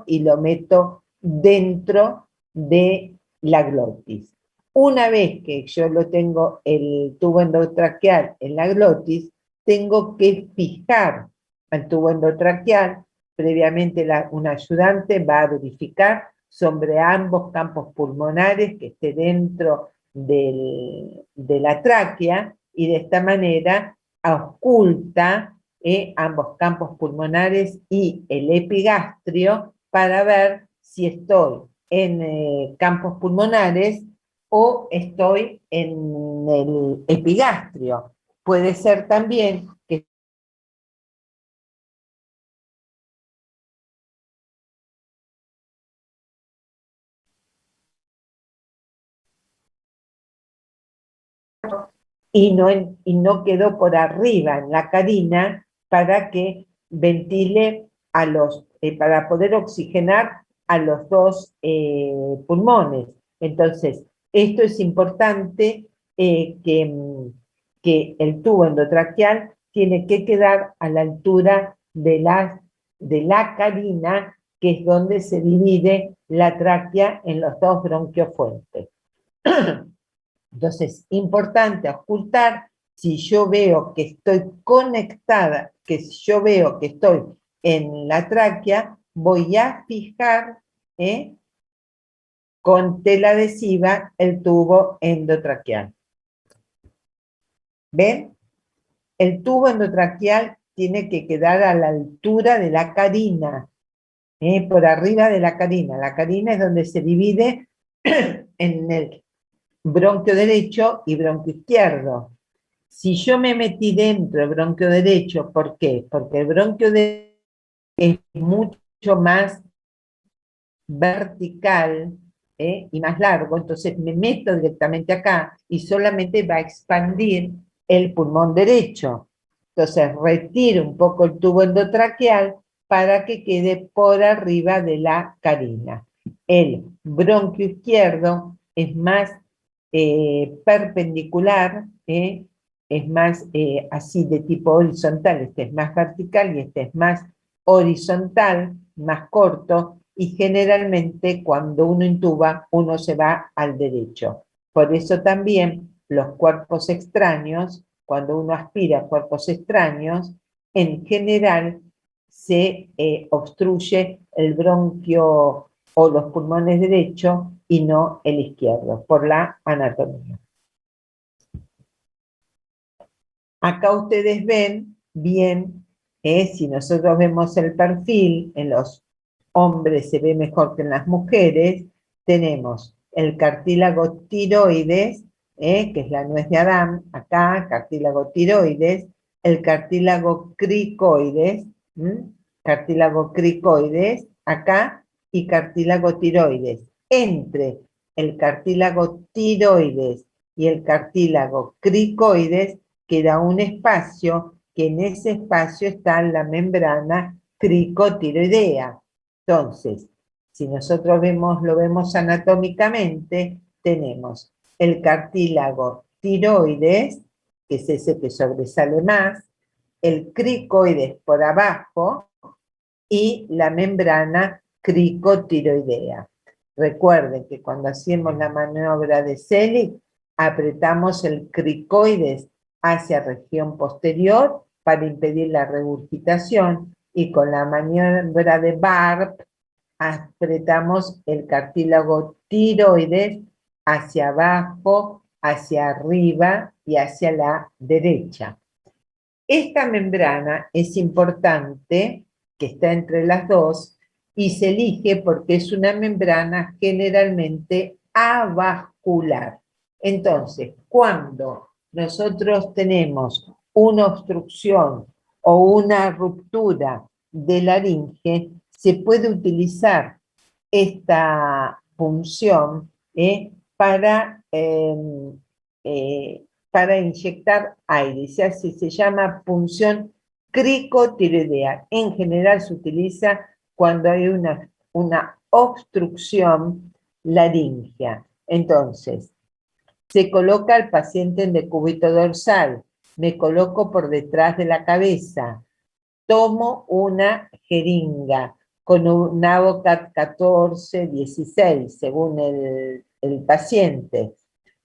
y lo meto dentro de la glotis. Una vez que yo lo tengo, el tubo endotraqueal en la glotis, tengo que fijar al tubo endotraqueal. Previamente un ayudante va a verificar sobre ambos campos pulmonares que esté dentro de la tráquea, y de esta manera oculta ambos campos pulmonares y el epigastrio para ver si estoy en campos pulmonares o estoy en el epigastrio. Puede ser también que y no quedó por arriba en la carina para que ventile para poder oxigenar a los dos pulmones. Entonces, esto es importante, que el tubo endotraqueal tiene que quedar a la altura de la carina, que es donde se divide la tráquea en los dos bronquiofuentes. Entonces, importante ocultar. Si yo veo que estoy conectada, que si yo veo que estoy en la tráquea, voy a fijar con tela adhesiva el tubo endotraqueal. ¿Ven? El tubo endotraqueal tiene que quedar a la altura de la carina, por arriba de la carina. La carina es donde se divide en el bronquio derecho y bronquio izquierdo. Si yo me metí dentro del bronquio derecho, ¿por qué? Porque el bronquio derecho es mucho más vertical y más largo, entonces me meto directamente acá y solamente va a expandir el pulmón derecho. Entonces retiro un poco el tubo endotraqueal para que quede por arriba de la carina. El bronquio izquierdo es más perpendicular, es más así de tipo horizontal, este es más vertical y este es más horizontal, más corto, y generalmente cuando uno intuba, uno se va al derecho. Por eso también los cuerpos extraños, cuando uno aspira a cuerpos extraños, en general se obstruye el bronquio o los pulmones derechos y no el izquierdo, por la anatomía. Acá ustedes ven bien, si nosotros vemos el perfil, en los hombres se ve mejor que en las mujeres, tenemos el cartílago tiroides, que es la nuez de Adán, acá, cartílago tiroides, el cartílago cricoides, cartílago cricoides, acá, y cartílago tiroides. Entre el cartílago tiroides y el cartílago cricoides queda un espacio, que en ese espacio está la membrana cricotiroidea. Entonces, si nosotros lo vemos anatómicamente, tenemos el cartílago tiroides, que es ese que sobresale más, el cricoides por abajo y la membrana cricotiroidea. Recuerden que cuando hacemos la maniobra de Selig, apretamos el cricoides hacia región posterior para impedir la regurgitación, y con la maniobra de Barb apretamos el cartílago tiroides hacia abajo, hacia arriba y hacia la derecha. Esta membrana es importante, que está entre las dos, y se elige porque es una membrana generalmente avascular. Entonces, cuando nosotros tenemos una obstrucción o una ruptura de laringe, se puede utilizar esta punción para inyectar aire, se llama punción cricotiroidea. En general se utiliza cuando hay una obstrucción laringea. Entonces, se coloca al paciente en decúbito dorsal, me coloco por detrás de la cabeza, tomo una jeringa con un Avocat 14, 16, según el paciente.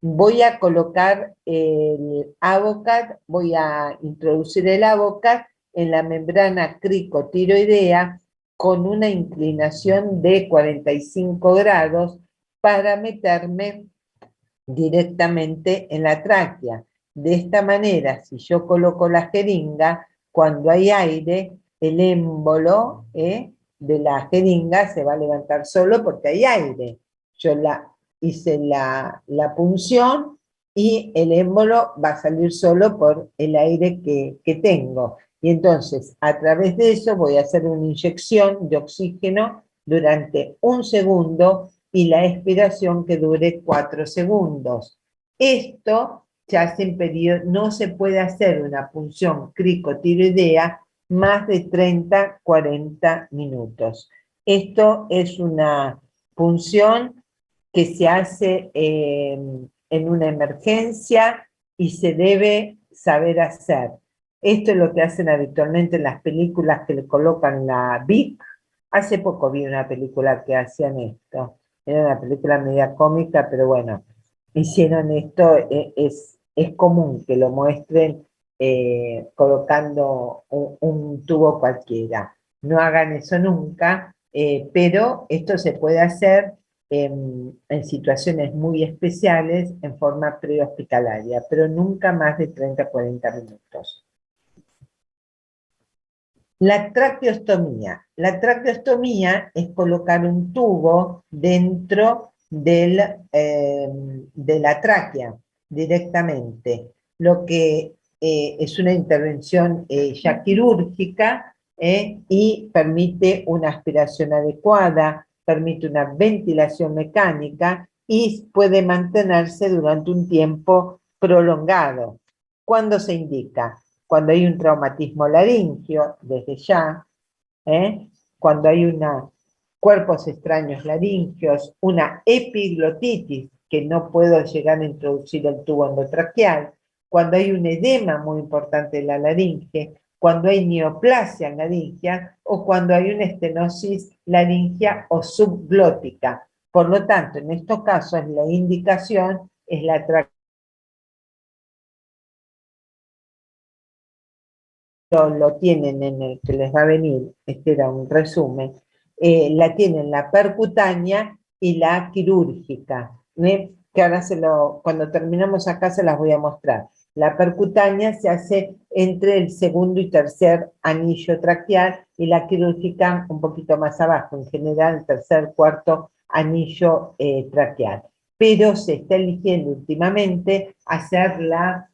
Voy a colocar el Avocat, voy a introducir el Avocat en la membrana cricotiroidea con una inclinación de 45 grados para meterme directamente en la tráquea. De esta manera, si yo coloco la jeringa, cuando hay aire, el émbolo de la jeringa se va a levantar solo porque hay aire. Yo hice la punción y el émbolo va a salir solo por el aire que tengo. Y entonces, a través de eso voy a hacer una inyección de oxígeno durante 1 segundo y la expiración que dure 4 segundos. Esto se hace en periodo, no se puede hacer una punción cricotiroidea más de 30-40 minutos. Esto es una punción que se hace en una emergencia y se debe saber hacer. Esto es lo que hacen habitualmente en las películas que le colocan la Vic. Hace poco vi una película que hacían esto. Era una película media cómica, pero bueno, hicieron esto, es común que lo muestren colocando un tubo cualquiera. No hagan eso nunca, pero esto se puede hacer en situaciones muy especiales en forma prehospitalaria, pero nunca más de 30-40 minutos. La traqueostomía. La traqueostomía es colocar un tubo dentro de la tráquea directamente, lo que es una intervención ya quirúrgica y permite una aspiración adecuada, permite una ventilación mecánica y puede mantenerse durante un tiempo prolongado. ¿Cuándo se indica? Cuando hay un traumatismo laríngeo, desde ya, cuando hay cuerpos extraños laríngeos, una epiglotitis, que no puedo llegar a introducir el tubo endotraqueal, cuando hay un edema muy importante de la laringe, cuando hay neoplasia laringea o cuando hay una estenosis laringea o subglótica. Por lo tanto, en estos casos la indicación es la lo tienen en el que les va a venir, este era un resumen, la tienen la percutánea y la quirúrgica, que ahora cuando terminamos acá se las voy a mostrar. La percutánea se hace entre el segundo y tercer anillo traqueal y la quirúrgica un poquito más abajo, en general el tercer, cuarto anillo traqueal. Pero se está eligiendo últimamente hacer la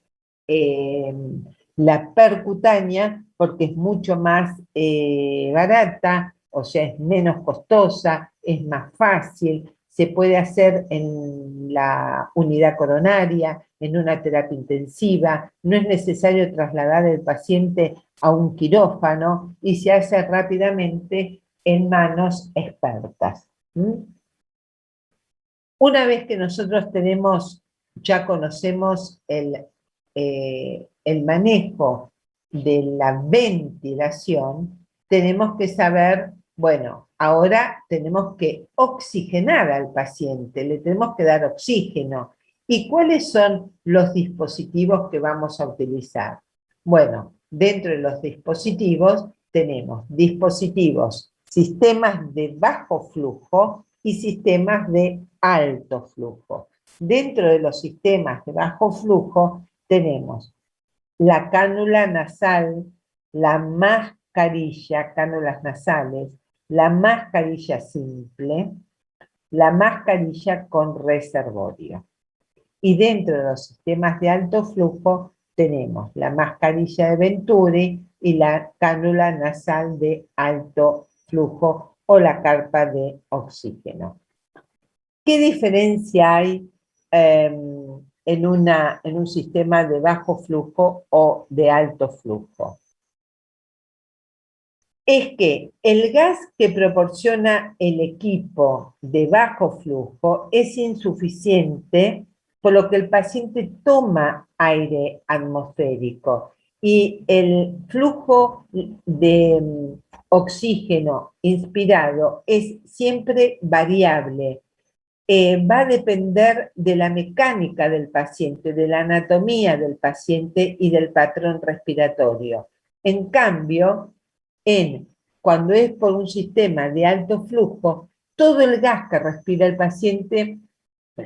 percutánea porque es mucho más barata, o sea, es menos costosa, es más fácil, se puede hacer en la unidad coronaria, en una terapia intensiva, no es necesario trasladar al paciente a un quirófano y se hace rápidamente en manos expertas. Una vez que nosotros ya conocemos el manejo de la ventilación, tenemos que saber, bueno, ahora tenemos que oxigenar al paciente, le tenemos que dar oxígeno. ¿Y cuáles son los dispositivos que vamos a utilizar? Bueno, dentro de los dispositivos tenemos sistemas de bajo flujo y sistemas de alto flujo. Dentro de los sistemas de bajo flujo tenemos la cánula nasal, la mascarilla, cánulas nasales, la mascarilla simple, la mascarilla con reservorio. Y dentro de los sistemas de alto flujo tenemos la mascarilla de Venturi y la cánula nasal de alto flujo o la carpa de oxígeno. ¿Qué diferencia hay en un sistema de bajo flujo o de alto flujo? Es que el gas que proporciona el equipo de bajo flujo es insuficiente, por lo que el paciente toma aire atmosférico y el flujo de oxígeno inspirado es siempre variable. Va a depender de la mecánica del paciente, de la anatomía del paciente y del patrón respiratorio. En cambio, cuando es por un sistema de alto flujo, todo el gas que respira el paciente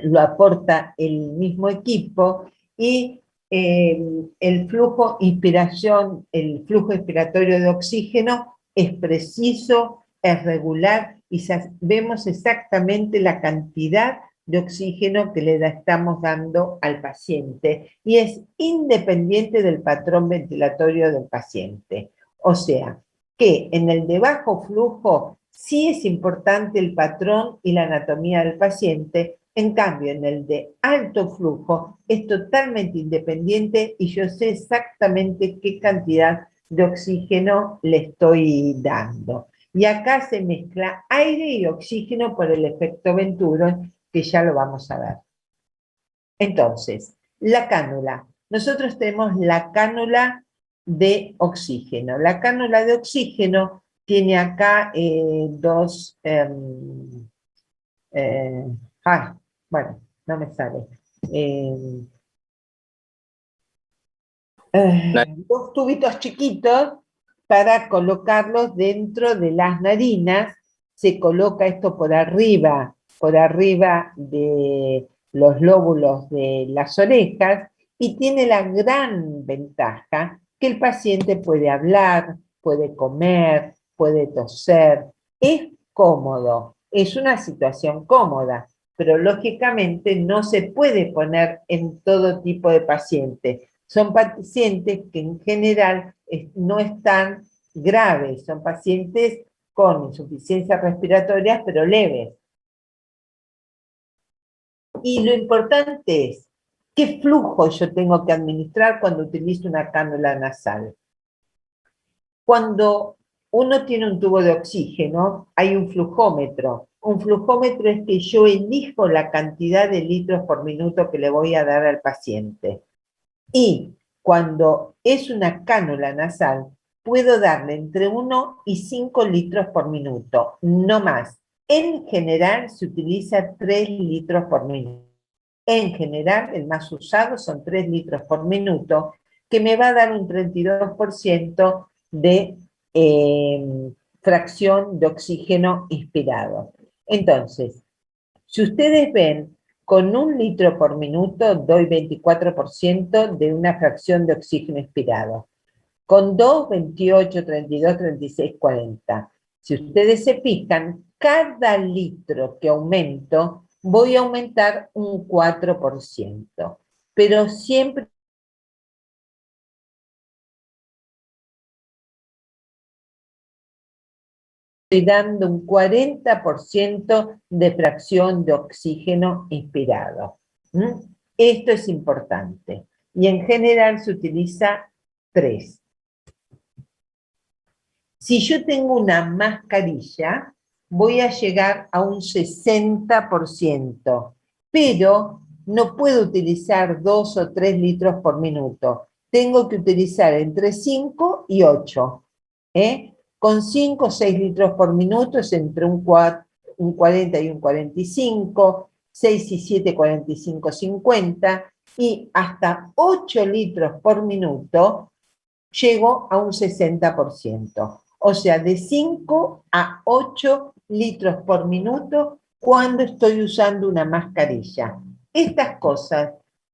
lo aporta el mismo equipo y el flujo inspiratorio de oxígeno es preciso, es regular y vemos exactamente la cantidad de oxígeno que le estamos dando al paciente y es independiente del patrón ventilatorio del paciente. O sea, que en el de bajo flujo sí es importante el patrón y la anatomía del paciente, en cambio en el de alto flujo es totalmente independiente y yo sé exactamente qué cantidad de oxígeno le estoy dando. Y acá se mezcla aire y oxígeno por el efecto Venturi, que ya lo vamos a ver. Entonces, la cánula. Nosotros tenemos la cánula de oxígeno. La cánula de oxígeno tiene acá dos... bueno, no me sale. Dos tubitos chiquitos para colocarlos dentro de las narinas. Se coloca esto por arriba de los lóbulos de las orejas y tiene la gran ventaja que el paciente puede hablar, puede comer, puede toser. Es cómodo, es una situación cómoda, pero lógicamente no se puede poner en todo tipo de pacientes. Son pacientes que en general no están graves, son pacientes con insuficiencias respiratorias, pero leves. Y lo importante es, ¿qué flujo yo tengo que administrar cuando utilizo una cánula nasal? Cuando uno tiene un tubo de oxígeno, hay un flujómetro. Un flujómetro es que yo elijo la cantidad de litros por minuto que le voy a dar al paciente. Y cuando es una cánula nasal, puedo darle entre 1 y 5 litros por minuto, no más. En general se utiliza 3 litros por minuto. En general, el más usado son 3 litros por minuto, que me va a dar un 32% de fracción de oxígeno inspirado. Entonces, si ustedes ven, con 1 litro por minuto doy 24% de una fracción de oxígeno inspirado. Con 2, 28, 32, 36, 40. Si ustedes se fijan, cada litro que aumento, voy a aumentar un 4%. Pero siempre estoy dando un 40% de fracción de oxígeno inspirado. Esto es importante. Y en general se utiliza 3. Si yo tengo una mascarilla, voy a llegar a un 60%, pero no puedo utilizar 2 o 3 litros por minuto. Tengo que utilizar entre 5 y 8. Con 5 o 6 litros por minuto es entre un 40 y un 45, 6 y 7, 45, 50, y hasta 8 litros por minuto llego a un 60%. O sea, de 5 a 8 litros por minuto cuando estoy usando una mascarilla. Estas cosas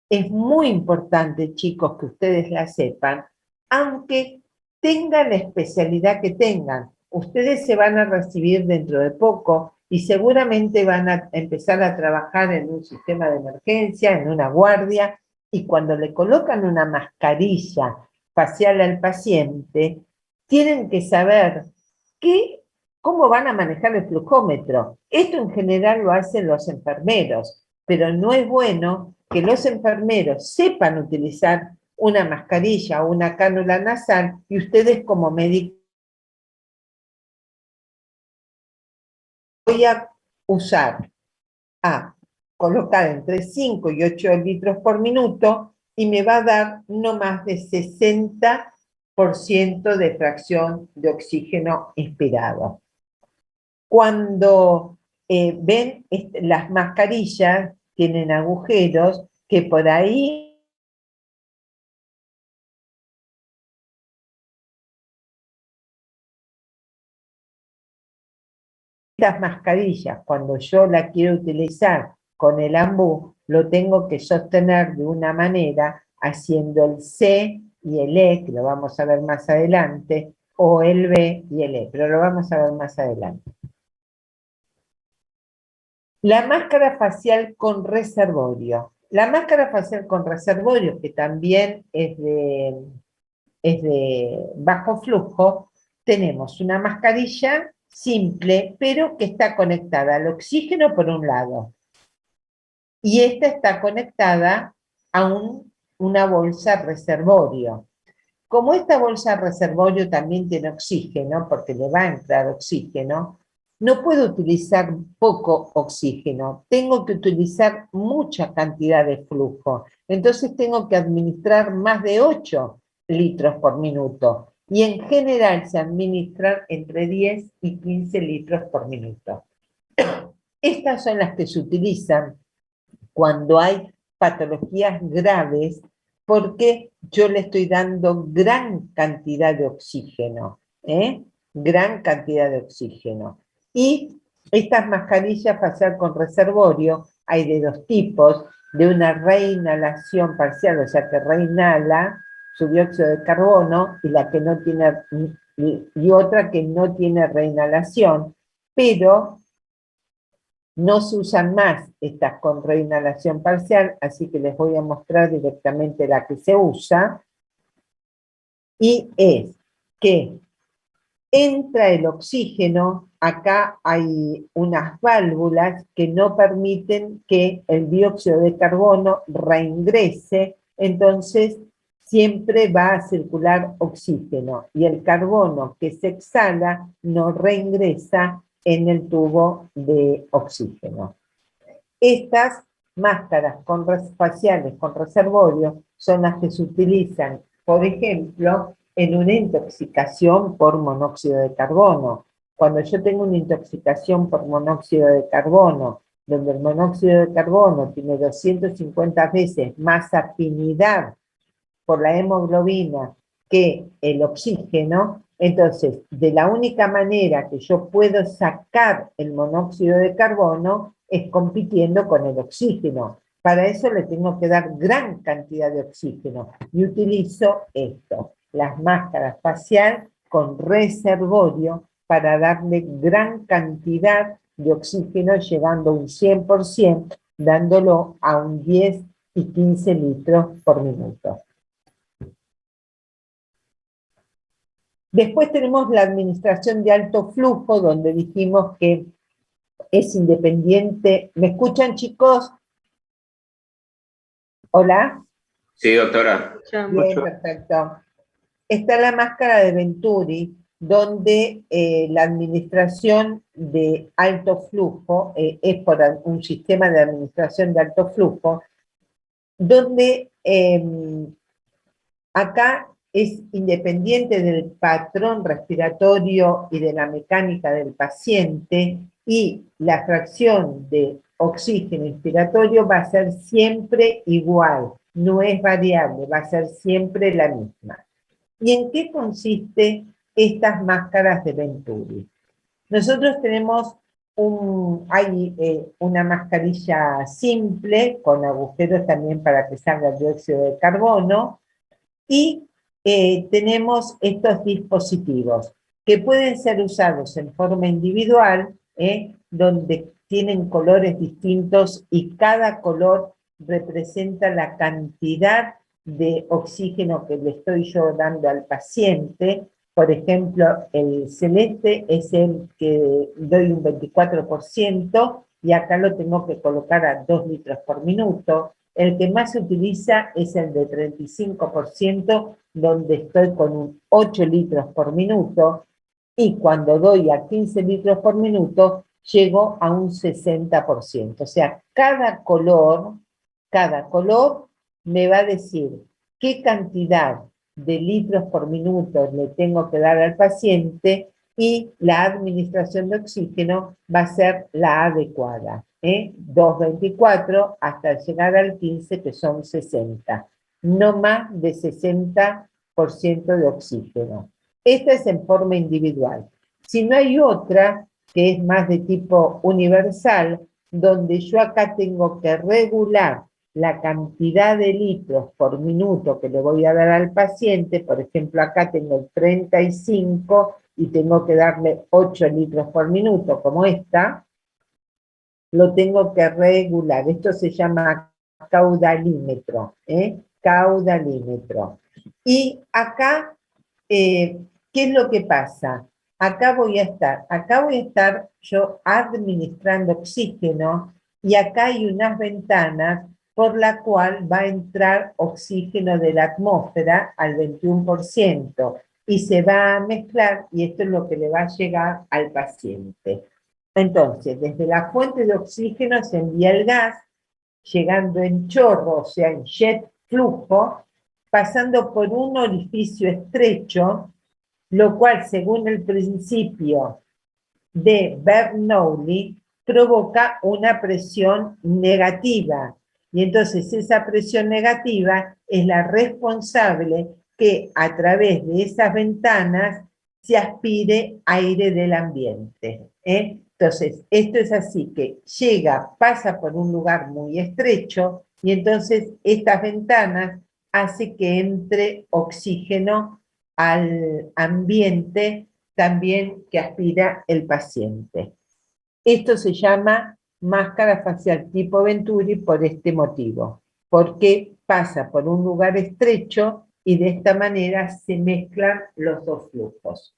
es muy importante, chicos, que ustedes las sepan, aunque tengan la especialidad que tengan. Ustedes se van a recibir dentro de poco y seguramente van a empezar a trabajar en un sistema de emergencia, en una guardia, y cuando le colocan una mascarilla facial al paciente, tienen que saber cómo van a manejar el flujómetro. Esto en general lo hacen los enfermeros, pero no es bueno que los enfermeros sepan utilizar una mascarilla o una cánula nasal y ustedes como médicos voy a colocar entre 5 y 8 litros por minuto y me va a dar no más de 60% de fracción de oxígeno inspirado. Cuando ven las mascarillas, tienen agujeros que por ahí estas mascarillas, cuando yo la quiero utilizar con el ambú, lo tengo que sostener de una manera haciendo el C y el E, que lo vamos a ver más adelante, o el B y el E, pero lo vamos a ver más adelante. La máscara facial con reservorio. La máscara facial con reservorio, que también es de bajo flujo, tenemos una mascarilla simple, pero que está conectada al oxígeno por un lado. Y esta está conectada a una bolsa reservorio. Como esta bolsa reservorio también tiene oxígeno, porque le va a entrar oxígeno, no puedo utilizar poco oxígeno, tengo que utilizar mucha cantidad de flujo. Entonces tengo que administrar más de 8 litros por minuto. Y en general se administran entre 10 y 15 litros por minuto. Estas son las que se utilizan cuando hay patologías graves, porque yo le estoy dando gran cantidad de oxígeno, gran cantidad de oxígeno. Y estas mascarillas facial con reservorio hay de 2 tipos, de una reinhalación parcial, o sea que reinhala su dióxido de carbono, y la que no tiene, y otra que no tiene reinhalación, pero no se usan más estas con reinhalación parcial, así que les voy a mostrar directamente la que se usa, y es que entra el oxígeno, acá hay unas válvulas que no permiten que el dióxido de carbono reingrese, entonces siempre va a circular oxígeno y el carbono que se exhala no reingresa en el tubo de oxígeno. Estas máscaras faciales con reservorio son las que se utilizan, por ejemplo, en una intoxicación por monóxido de carbono. Cuando yo tengo una intoxicación por monóxido de carbono, donde el monóxido de carbono tiene 250 veces más afinidad por la hemoglobina que el oxígeno, entonces, de la única manera que yo puedo sacar el monóxido de carbono es compitiendo con el oxígeno. Para eso le tengo que dar gran cantidad de oxígeno y utilizo esto, las máscaras facial con reservorio para darle gran cantidad de oxígeno, llegando a un 100%, dándolo a un 10 y 15 litros por minuto. Después tenemos la administración de alto flujo, donde dijimos que es independiente. ¿Me escuchan, chicos? ¿Hola? Sí, doctora. Bien, perfecto. Está la máscara de Venturi, donde la administración de alto flujo es por un sistema de administración de alto flujo, donde acá es independiente del patrón respiratorio y de la mecánica del paciente, y la fracción de oxígeno inspiratorio va a ser siempre igual, no es variable, va a ser siempre la misma. ¿Y en qué consiste estas máscaras de Venturi? Nosotros tenemos una mascarilla simple, con agujeros también para que salga el dióxido de carbono, y tenemos estos dispositivos que pueden ser usados en forma individual, donde tienen colores distintos y cada color representa la cantidad de oxígeno que le estoy yo dando al paciente. Por ejemplo, el celeste es el que doy un 24% y acá lo tengo que colocar a 2 litros por minuto. El que más se utiliza es el de 35%, donde estoy con un 8 litros por minuto, y cuando doy a 15 litros por minuto, llego a un 60%. O sea, cada color me va a decir qué cantidad de litros por minuto le tengo que dar al paciente, y la administración de oxígeno va a ser la adecuada. 2,24 hasta llegar al 15, que son 60. No más de 60% de oxígeno. Esta es en forma individual. Si no hay otra, que es más de tipo universal, donde yo acá tengo que regular la cantidad de litros por minuto que le voy a dar al paciente. Por ejemplo, acá tengo el 35 y tengo que darle 8 litros por minuto, como esta, lo tengo que regular. Esto se llama caudalímetro, caudalímetro. Y acá, ¿qué es lo que pasa? Acá voy a estar yo administrando oxígeno, y acá hay unas ventanas por la cual va a entrar oxígeno de la atmósfera al 21%, y se va a mezclar, y esto es lo que le va a llegar al paciente. Entonces, desde la fuente de oxígeno se envía el gas, llegando en chorro, o sea, en jet flujo, pasando por un orificio estrecho, lo cual, según el principio de Bernoulli, provoca una presión negativa. Y entonces esa presión negativa es la responsable que a través de esas ventanas se aspire aire del ambiente. Entonces, esto es así, que pasa por un lugar muy estrecho, y entonces estas ventanas hacen que entre oxígeno al ambiente también que aspira el paciente. Esto se llama máscara facial tipo Venturi por este motivo, porque pasa por un lugar estrecho y de esta manera se mezclan los dos flujos.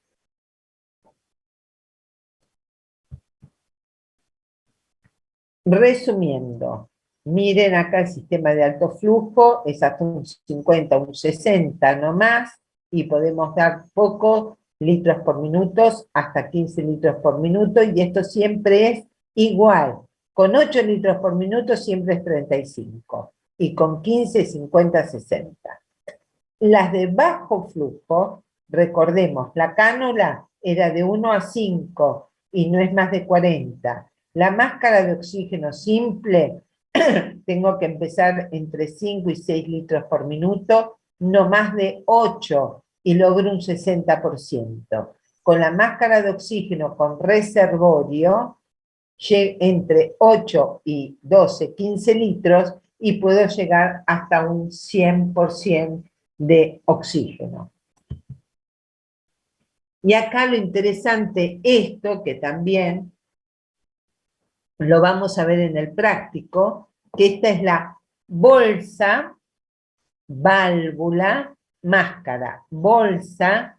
Resumiendo, miren acá el sistema de alto flujo, es hasta un 50, un 60 no más, y podemos dar pocos litros por minuto, hasta 15 litros por minuto, y esto siempre es igual. Con 8 litros por minuto siempre es 35, y con 15, 50, 60. Las de bajo flujo, recordemos, la cánula era de 1 a 5 y no es más de 40. La máscara de oxígeno simple, tengo que empezar entre 5 y 6 litros por minuto, no más de 8 y logro un 60%. Con la máscara de oxígeno con reservorio, entre 8 y 12, 15 litros y puedo llegar hasta un 100% de oxígeno. Y acá lo interesante, esto que también lo vamos a ver en el práctico, que esta es la bolsa, válvula, máscara, bolsa,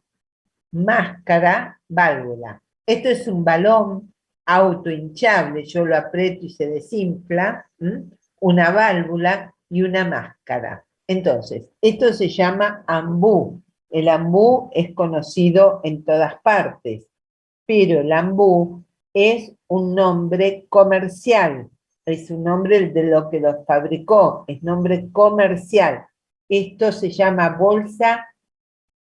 máscara, válvula. Esto es un balón autohinchable, yo lo aprieto y se desinfla, una válvula y una máscara. Entonces, esto se llama ambú. El ambú es conocido en todas partes, pero el ambú es un nombre comercial, es un nombre de lo que lo fabricó, es nombre comercial. Esto se llama bolsa,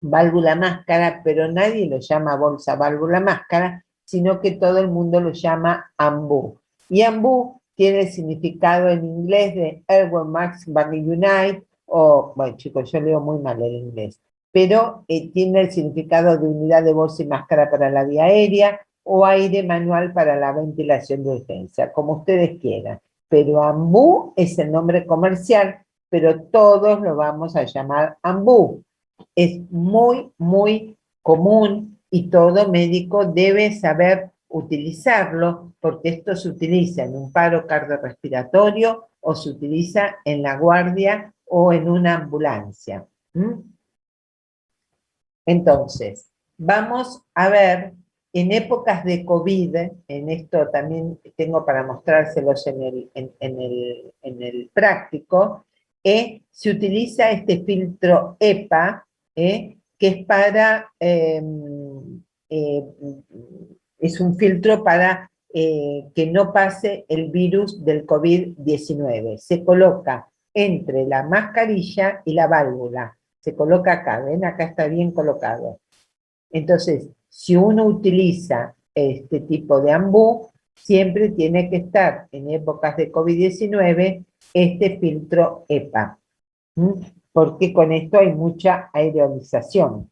válvula, máscara, pero nadie lo llama bolsa, válvula, máscara, sino que todo el mundo lo llama ambú. Y ambú tiene el significado en inglés de Airborne Max Bunny Unite, o, bueno chicos, yo leo muy mal el inglés, pero tiene el significado de unidad de bolsa y máscara para la vía aérea, o aire manual para la ventilación de urgencia, como ustedes quieran. Pero ambú es el nombre comercial, pero todos lo vamos a llamar ambú. Es muy, muy común y todo médico debe saber utilizarlo, porque esto se utiliza en un paro cardiorrespiratorio o se utiliza en la guardia o en una ambulancia. Entonces, vamos a ver, en épocas de COVID, en esto también tengo para mostrárselos en el práctico, se utiliza este filtro EPA, que es para, es un filtro para que no pase el virus del COVID-19. Se coloca entre la mascarilla y la válvula. Se coloca acá, ¿ven? Acá está bien colocado. Entonces, si uno utiliza este tipo de ambú, siempre tiene que estar en épocas de COVID-19 este filtro EPA, porque con esto hay mucha aerolización.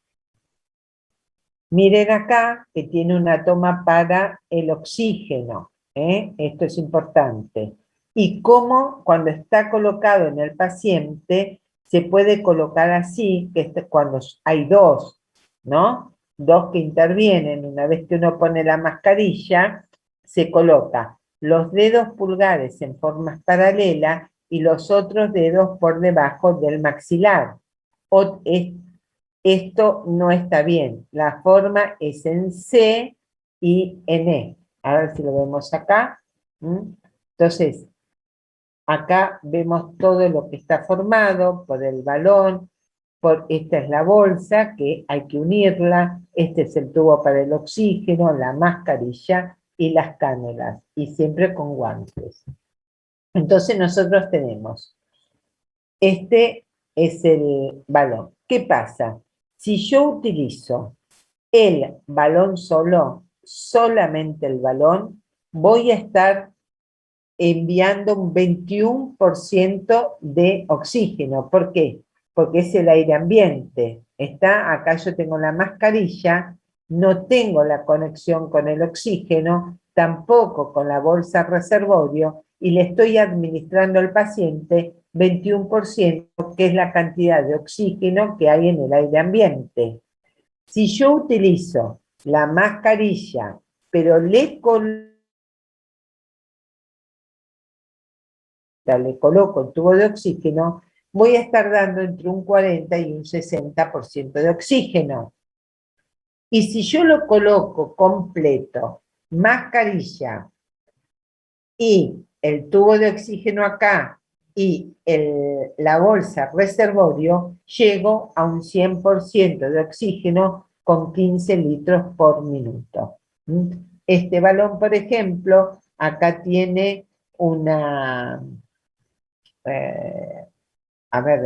Miren acá que tiene una toma para el oxígeno, esto es importante. Y cómo cuando está colocado en el paciente, se puede colocar así, que cuando hay dos, ¿no? Dos que intervienen, una vez que uno pone la mascarilla, se coloca los dedos pulgares en formas paralelas y los otros dedos por debajo del maxilar. Esto no está bien, la forma es en C y en E. A ver si lo vemos acá. Entonces, acá vemos todo lo que está formado por el balón, esta es la bolsa, que hay que unirla, este es el tubo para el oxígeno, la mascarilla y las cánulas, y siempre con guantes. Entonces nosotros tenemos, este es el balón. ¿Qué pasa? Si yo utilizo el balón solo, solamente el balón, voy a estar enviando un 21% de oxígeno. ¿Por qué? Porque es el aire ambiente. Está acá, yo tengo la mascarilla, no tengo la conexión con el oxígeno, tampoco con la bolsa reservorio, y le estoy administrando al paciente 21%, que es la cantidad de oxígeno que hay en el aire ambiente. Si yo utilizo la mascarilla, pero le coloco el tubo de oxígeno, voy a estar dando entre un 40 y un 60% de oxígeno. Y si yo lo coloco completo, mascarilla y el tubo de oxígeno acá y la bolsa reservorio, llego a un 100% de oxígeno con 15 litros por minuto. Este balón, por ejemplo, acá tiene una, a ver,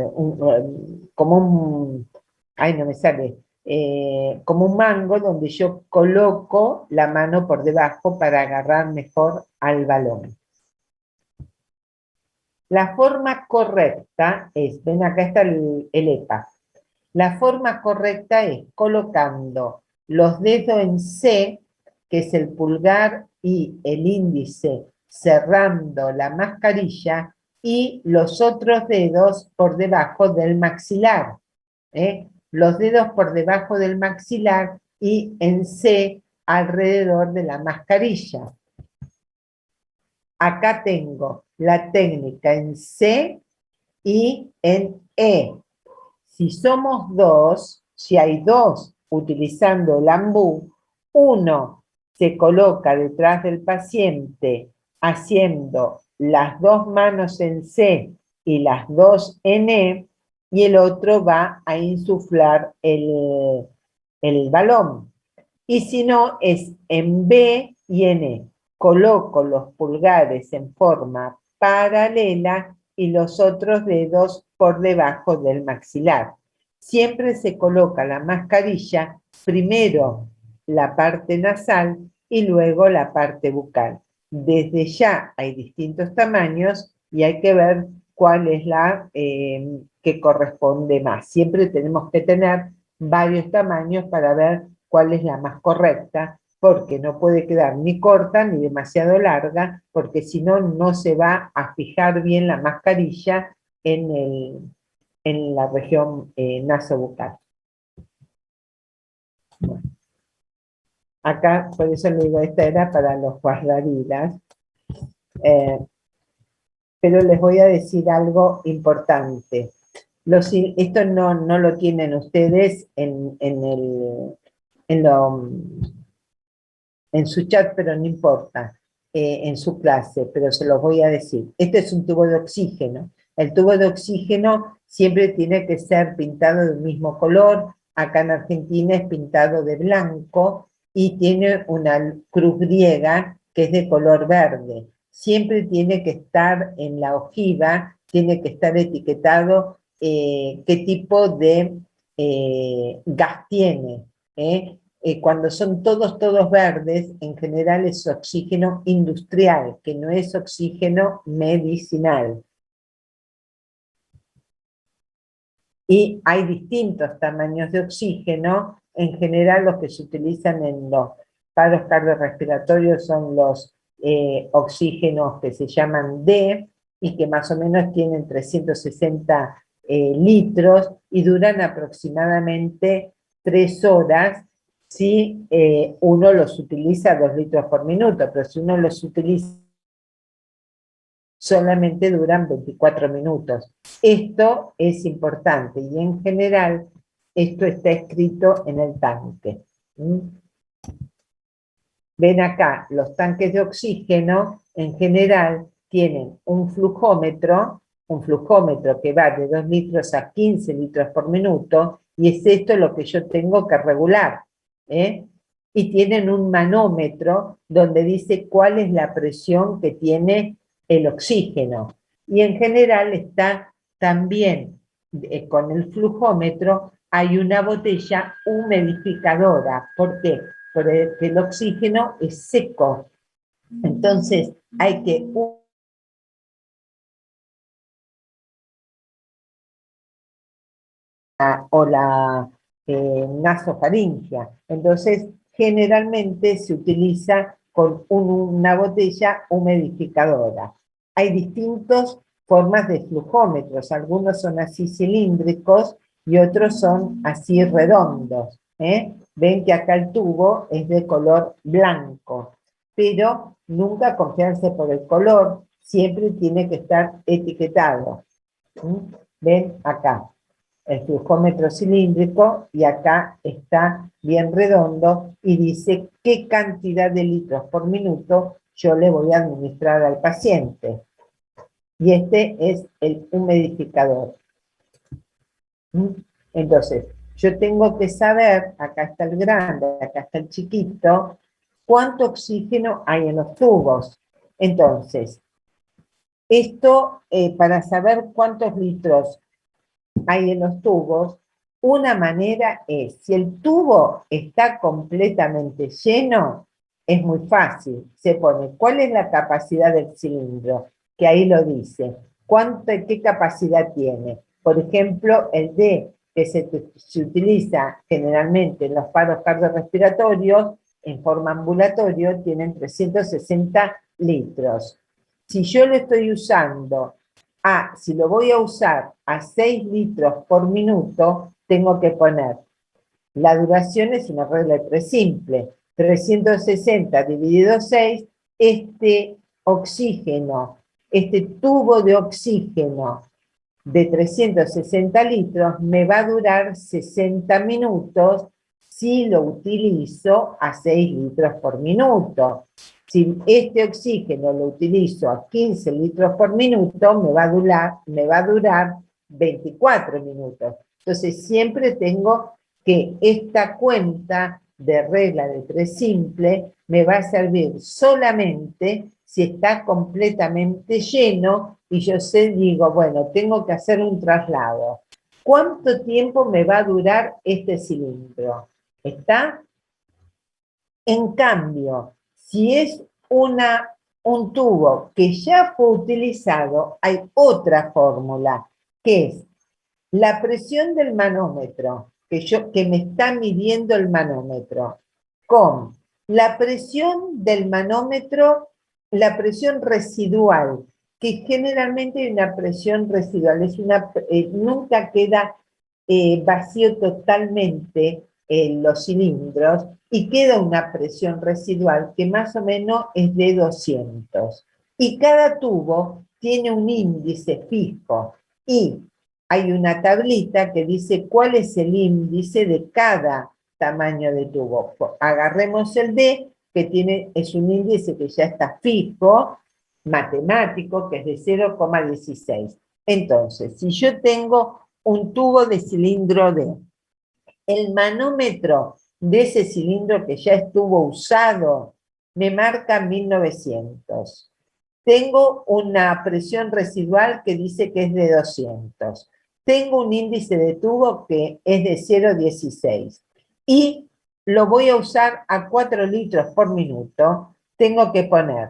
como un, ay, no me sale, como un mango donde yo coloco la mano por debajo para agarrar mejor al balón. La forma correcta es, ven acá está el EPA, la forma correcta es colocando los dedos en C, que es el pulgar y el índice, cerrando la mascarilla, y los otros dedos por debajo del maxilar. Los dedos por debajo del maxilar y en C alrededor de la mascarilla. Acá tengo la técnica en C y en E. Si somos dos, si hay dos utilizando el ambú, uno se coloca detrás del paciente haciendo las dos manos en C y las dos en E, y el otro va a insuflar el balón. Y si no, es en B y en E. Coloco los pulgares en forma paralela y los otros dedos por debajo del maxilar. Siempre se coloca la mascarilla, primero la parte nasal y luego la parte bucal. Desde ya hay distintos tamaños y hay que ver cuál es la que corresponde más. Siempre tenemos que tener varios tamaños para ver cuál es la más correcta, porque no puede quedar ni corta ni demasiado larga, porque si no, no se va a fijar bien la mascarilla en la región nasobucal. Bueno. Acá, por eso le digo, esta era para los guardavidas. Pero les voy a decir algo importante. Esto no lo tienen ustedes en su chat, pero no importa, en su clase, pero se los voy a decir. Este es un tubo de oxígeno. El tubo de oxígeno siempre tiene que ser pintado del mismo color. Acá en Argentina es pintado de blanco y tiene una cruz griega que es de color verde. Siempre tiene que estar en la ojiva, tiene que estar etiquetado qué tipo de gas tiene. Cuando son todos verdes, en general es oxígeno industrial, que no es oxígeno medicinal. Y hay distintos tamaños de oxígeno. En general los que se utilizan en los paros cardiorrespiratorios son los oxígenos que se llaman D y que más o menos tienen 360 litros y duran aproximadamente 3 horas si uno los utiliza 2 litros por minuto, pero si uno los utiliza solamente duran 24 minutos. Esto es importante y en general esto está escrito en el tanque. Ven acá, los tanques de oxígeno en general tienen un flujómetro que va de 2 litros a 15 litros por minuto, y es esto lo que yo tengo que regular. Y tienen un manómetro donde dice cuál es la presión que tiene el oxígeno. Y en general está también con el flujómetro, hay una botella humidificadora. ¿Por qué? Porque el oxígeno es seco. Entonces hay que o la nasofaringia. Entonces, generalmente se utiliza con una botella humidificadora. Hay distintas formas de flujómetros, algunos son así cilíndricos y otros son así redondos. Ven que acá el tubo es de color blanco, pero nunca confiarse por el color, siempre tiene que estar etiquetado. Ven acá el flujómetro cilíndrico y acá está bien redondo y dice qué cantidad de litros por minuto yo le voy a administrar al paciente. Y este es el humidificador. Entonces, yo tengo que saber, acá está el grande, acá está el chiquito, cuánto oxígeno hay en los tubos. Entonces, esto, para saber cuántos litros hay en los tubos, una manera es, si el tubo está completamente lleno, es muy fácil. Se pone, ¿cuál es la capacidad del cilindro? Que ahí lo dice. ¿Qué capacidad tiene? Por ejemplo, el D, que se utiliza generalmente en los paros cardiorrespiratorios, en forma ambulatorio, tienen 360 litros. Si yo lo estoy usando, si lo voy a usar a 6 litros por minuto, tengo que poner, la duración es una regla de 3 simple, 360 dividido 6, este oxígeno, este tubo de oxígeno de 360 litros me va a durar 60 minutos si lo utilizo a 6 litros por minuto. Si este oxígeno lo utilizo a 15 litros por minuto, me va a durar 24 minutos. Entonces siempre tengo que esta cuenta de regla de 3 simple me va a servir solamente si está completamente lleno y yo digo, bueno, tengo que hacer un traslado. ¿Cuánto tiempo me va a durar este cilindro? ¿Está? En cambio, si es un tubo que ya fue utilizado, hay otra fórmula, que es la presión del manómetro, que me está midiendo el manómetro, con la presión del manómetro, la presión residual, que generalmente hay una presión residual, nunca queda vacío totalmente los cilindros, y queda una presión residual que más o menos es de 200. Y cada tubo tiene un índice fijo, y hay una tablita que dice cuál es el índice de cada tamaño de tubo. Agarremos el D, que es un índice que ya está fijo, matemático, que es de 0,16. Entonces, si yo tengo un tubo de cilindro D, el manómetro de ese cilindro que ya estuvo usado me marca 1900. Tengo una presión residual que dice que es de 200. Tengo un índice de tubo que es de 0,16. Y lo voy a usar a 4 litros por minuto. Tengo que poner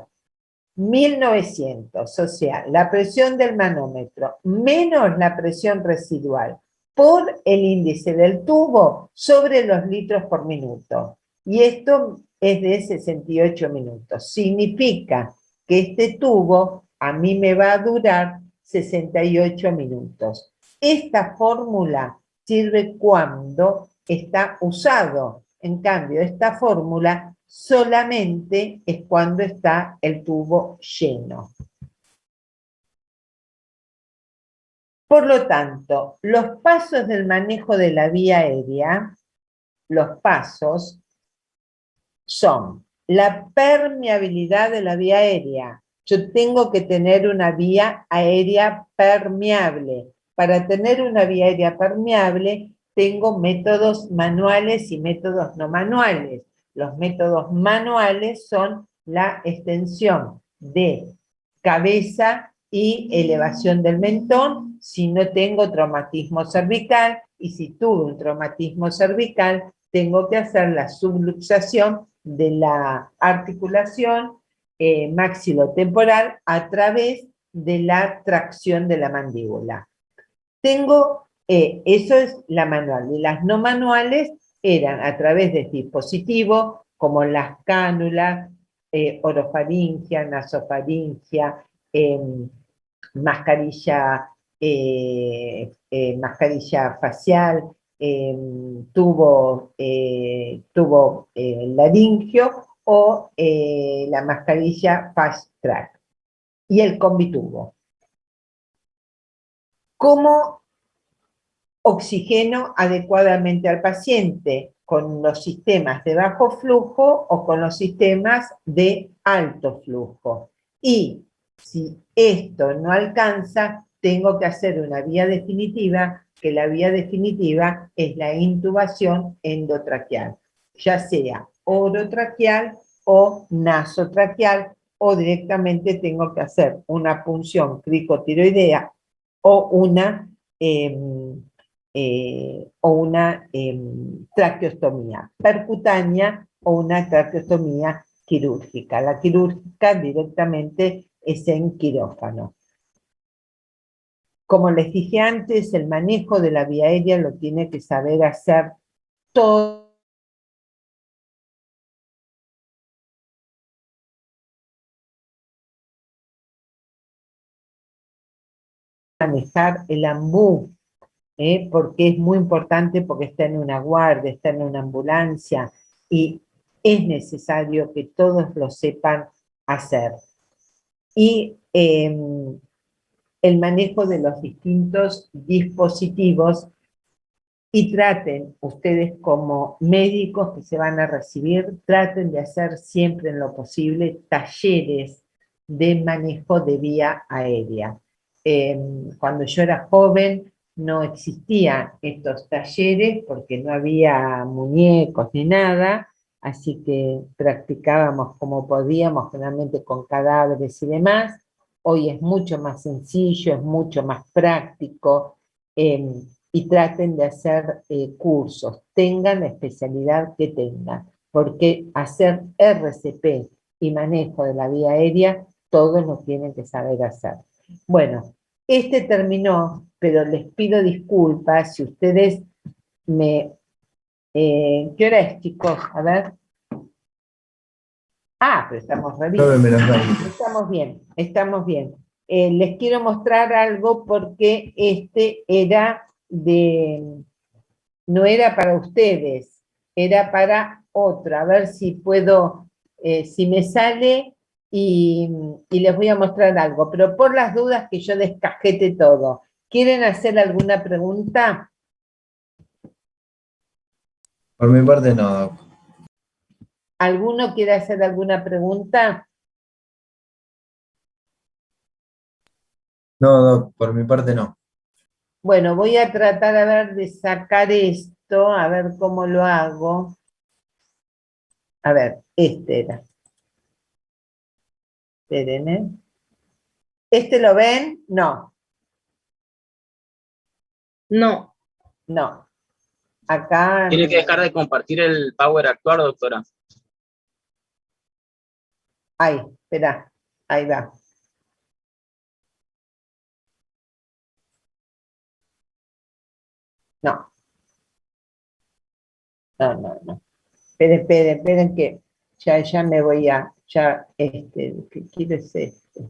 1900, o sea, la presión del manómetro menos la presión residual por el índice del tubo sobre los litros por minuto. Y esto es de 68 minutos. Significa que este tubo a mí me va a durar 68 minutos. Esta fórmula sirve cuando está usado. En cambio, esta fórmula solamente es cuando está el tubo lleno. Por lo tanto, los pasos del manejo de la vía aérea, los pasos son la permeabilidad de la vía aérea. Yo tengo que tener una vía aérea permeable. Para tener una vía aérea permeable, tengo métodos manuales y métodos no manuales. Los métodos manuales son la extensión de cabeza y elevación del mentón, si no tengo traumatismo cervical, y si tuve un traumatismo cervical, tengo que hacer la subluxación de la articulación maxilotemporal a través de la tracción de la mandíbula. Eso es la manual, y las no manuales eran a través de dispositivos como las cánulas, orofaringia, nasofaringia, mascarilla facial, tubo laringio o la mascarilla fast track y el combitubo. ¿Cómo oxigeno adecuadamente al paciente? Con los sistemas de bajo flujo o con los sistemas de alto flujo. Y si esto no alcanza, tengo que hacer una vía definitiva, que la vía definitiva es la intubación endotraqueal, ya sea orotraqueal o nasotraqueal, o directamente tengo que hacer una punción cricotiroidea o una traqueostomía percutánea o una traqueostomía quirúrgica. La quirúrgica directamente es en quirófano. Como les dije antes, el manejo de la vía aérea lo tiene que saber hacer todo. Manejar el ambú, porque es muy importante, porque está en una guardia, está en una ambulancia, y es necesario que todos lo sepan hacer. Y el manejo de los distintos dispositivos, y traten ustedes como médicos que se van a recibir, traten de hacer siempre en lo posible talleres de manejo de vía aérea. Cuando yo era joven no existían estos talleres porque no había muñecos ni nada, así que practicábamos como podíamos, generalmente con cadáveres y demás. Hoy es mucho más sencillo, es mucho más práctico, y traten de hacer cursos, tengan la especialidad que tengan, porque hacer RCP y manejo de la vía aérea, todos lo tienen que saber hacer. Bueno, este terminó, pero les pido disculpas si ustedes me... ¿qué hora es, chicos? A ver. Ah, pero estamos re bien. 9:20. Estamos bien, estamos bien. Les quiero mostrar algo porque este era no era para ustedes, era para otra. A ver si puedo, si me sale y les voy a mostrar algo. Pero por las dudas que yo descajete todo. ¿Quieren hacer alguna pregunta? Por mi parte no, Doc. ¿Alguno quiere hacer alguna pregunta? No, Doc, por mi parte no. Bueno, voy a tratar a ver de sacar esto, a ver cómo lo hago. A ver, este era. Esperen, ¿eh? ¿Este lo ven? No, No, no. Acá... Tiene que dejar de compartir el Power actual, doctora. Ahí, espera, ahí va. No, no. Esperen que ya me voy a, ¿qué quiero es este?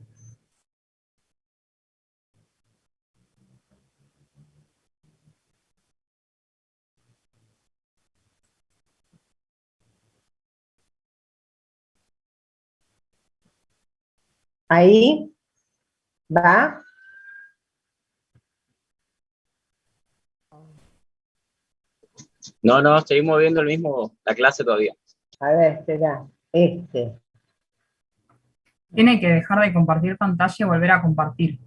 Ahí, va. No, seguimos viendo la clase todavía. A ver, espera, este. Tiene que dejar de compartir pantalla y volver a compartir.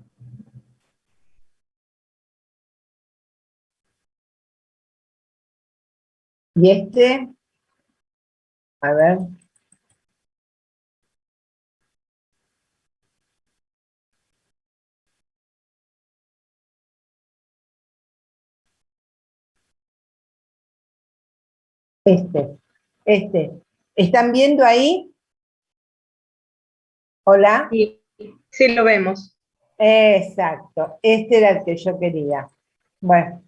Y este, a ver. Este. ¿Están viendo ahí? ¿Hola? sí lo vemos. Exacto, este era el que yo quería. Bueno,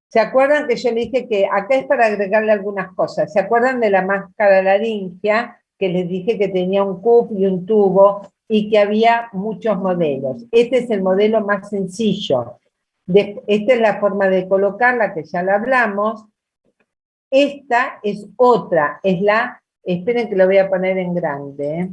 ¿se acuerdan que yo le dije que acá es para agregarle algunas cosas? ¿Se acuerdan de la máscara laringia? Que les dije que tenía un cup y un tubo y que había muchos modelos. Este es el modelo más sencillo. Esta es la forma de colocarla, que ya la hablamos. Esta es otra, es esperen que lo voy a poner en grande, ¿eh?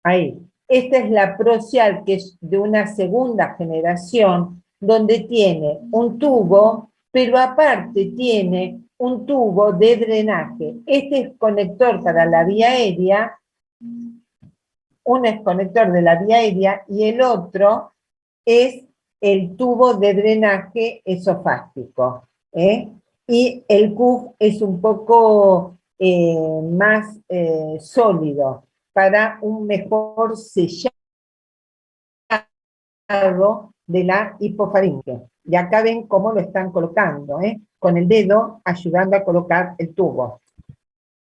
Ahí. Esta es la Procial, que es de una segunda generación, donde tiene un tubo, pero aparte tiene un tubo de drenaje. Este es conector para la vía aérea uno es conector de la vía aérea y el otro es el tubo de drenaje esofágico, ¿eh? Y el CUF es un poco más sólido para un mejor sellado de la hipofaringe. Y acá ven cómo lo están colocando, con el dedo ayudando a colocar el tubo.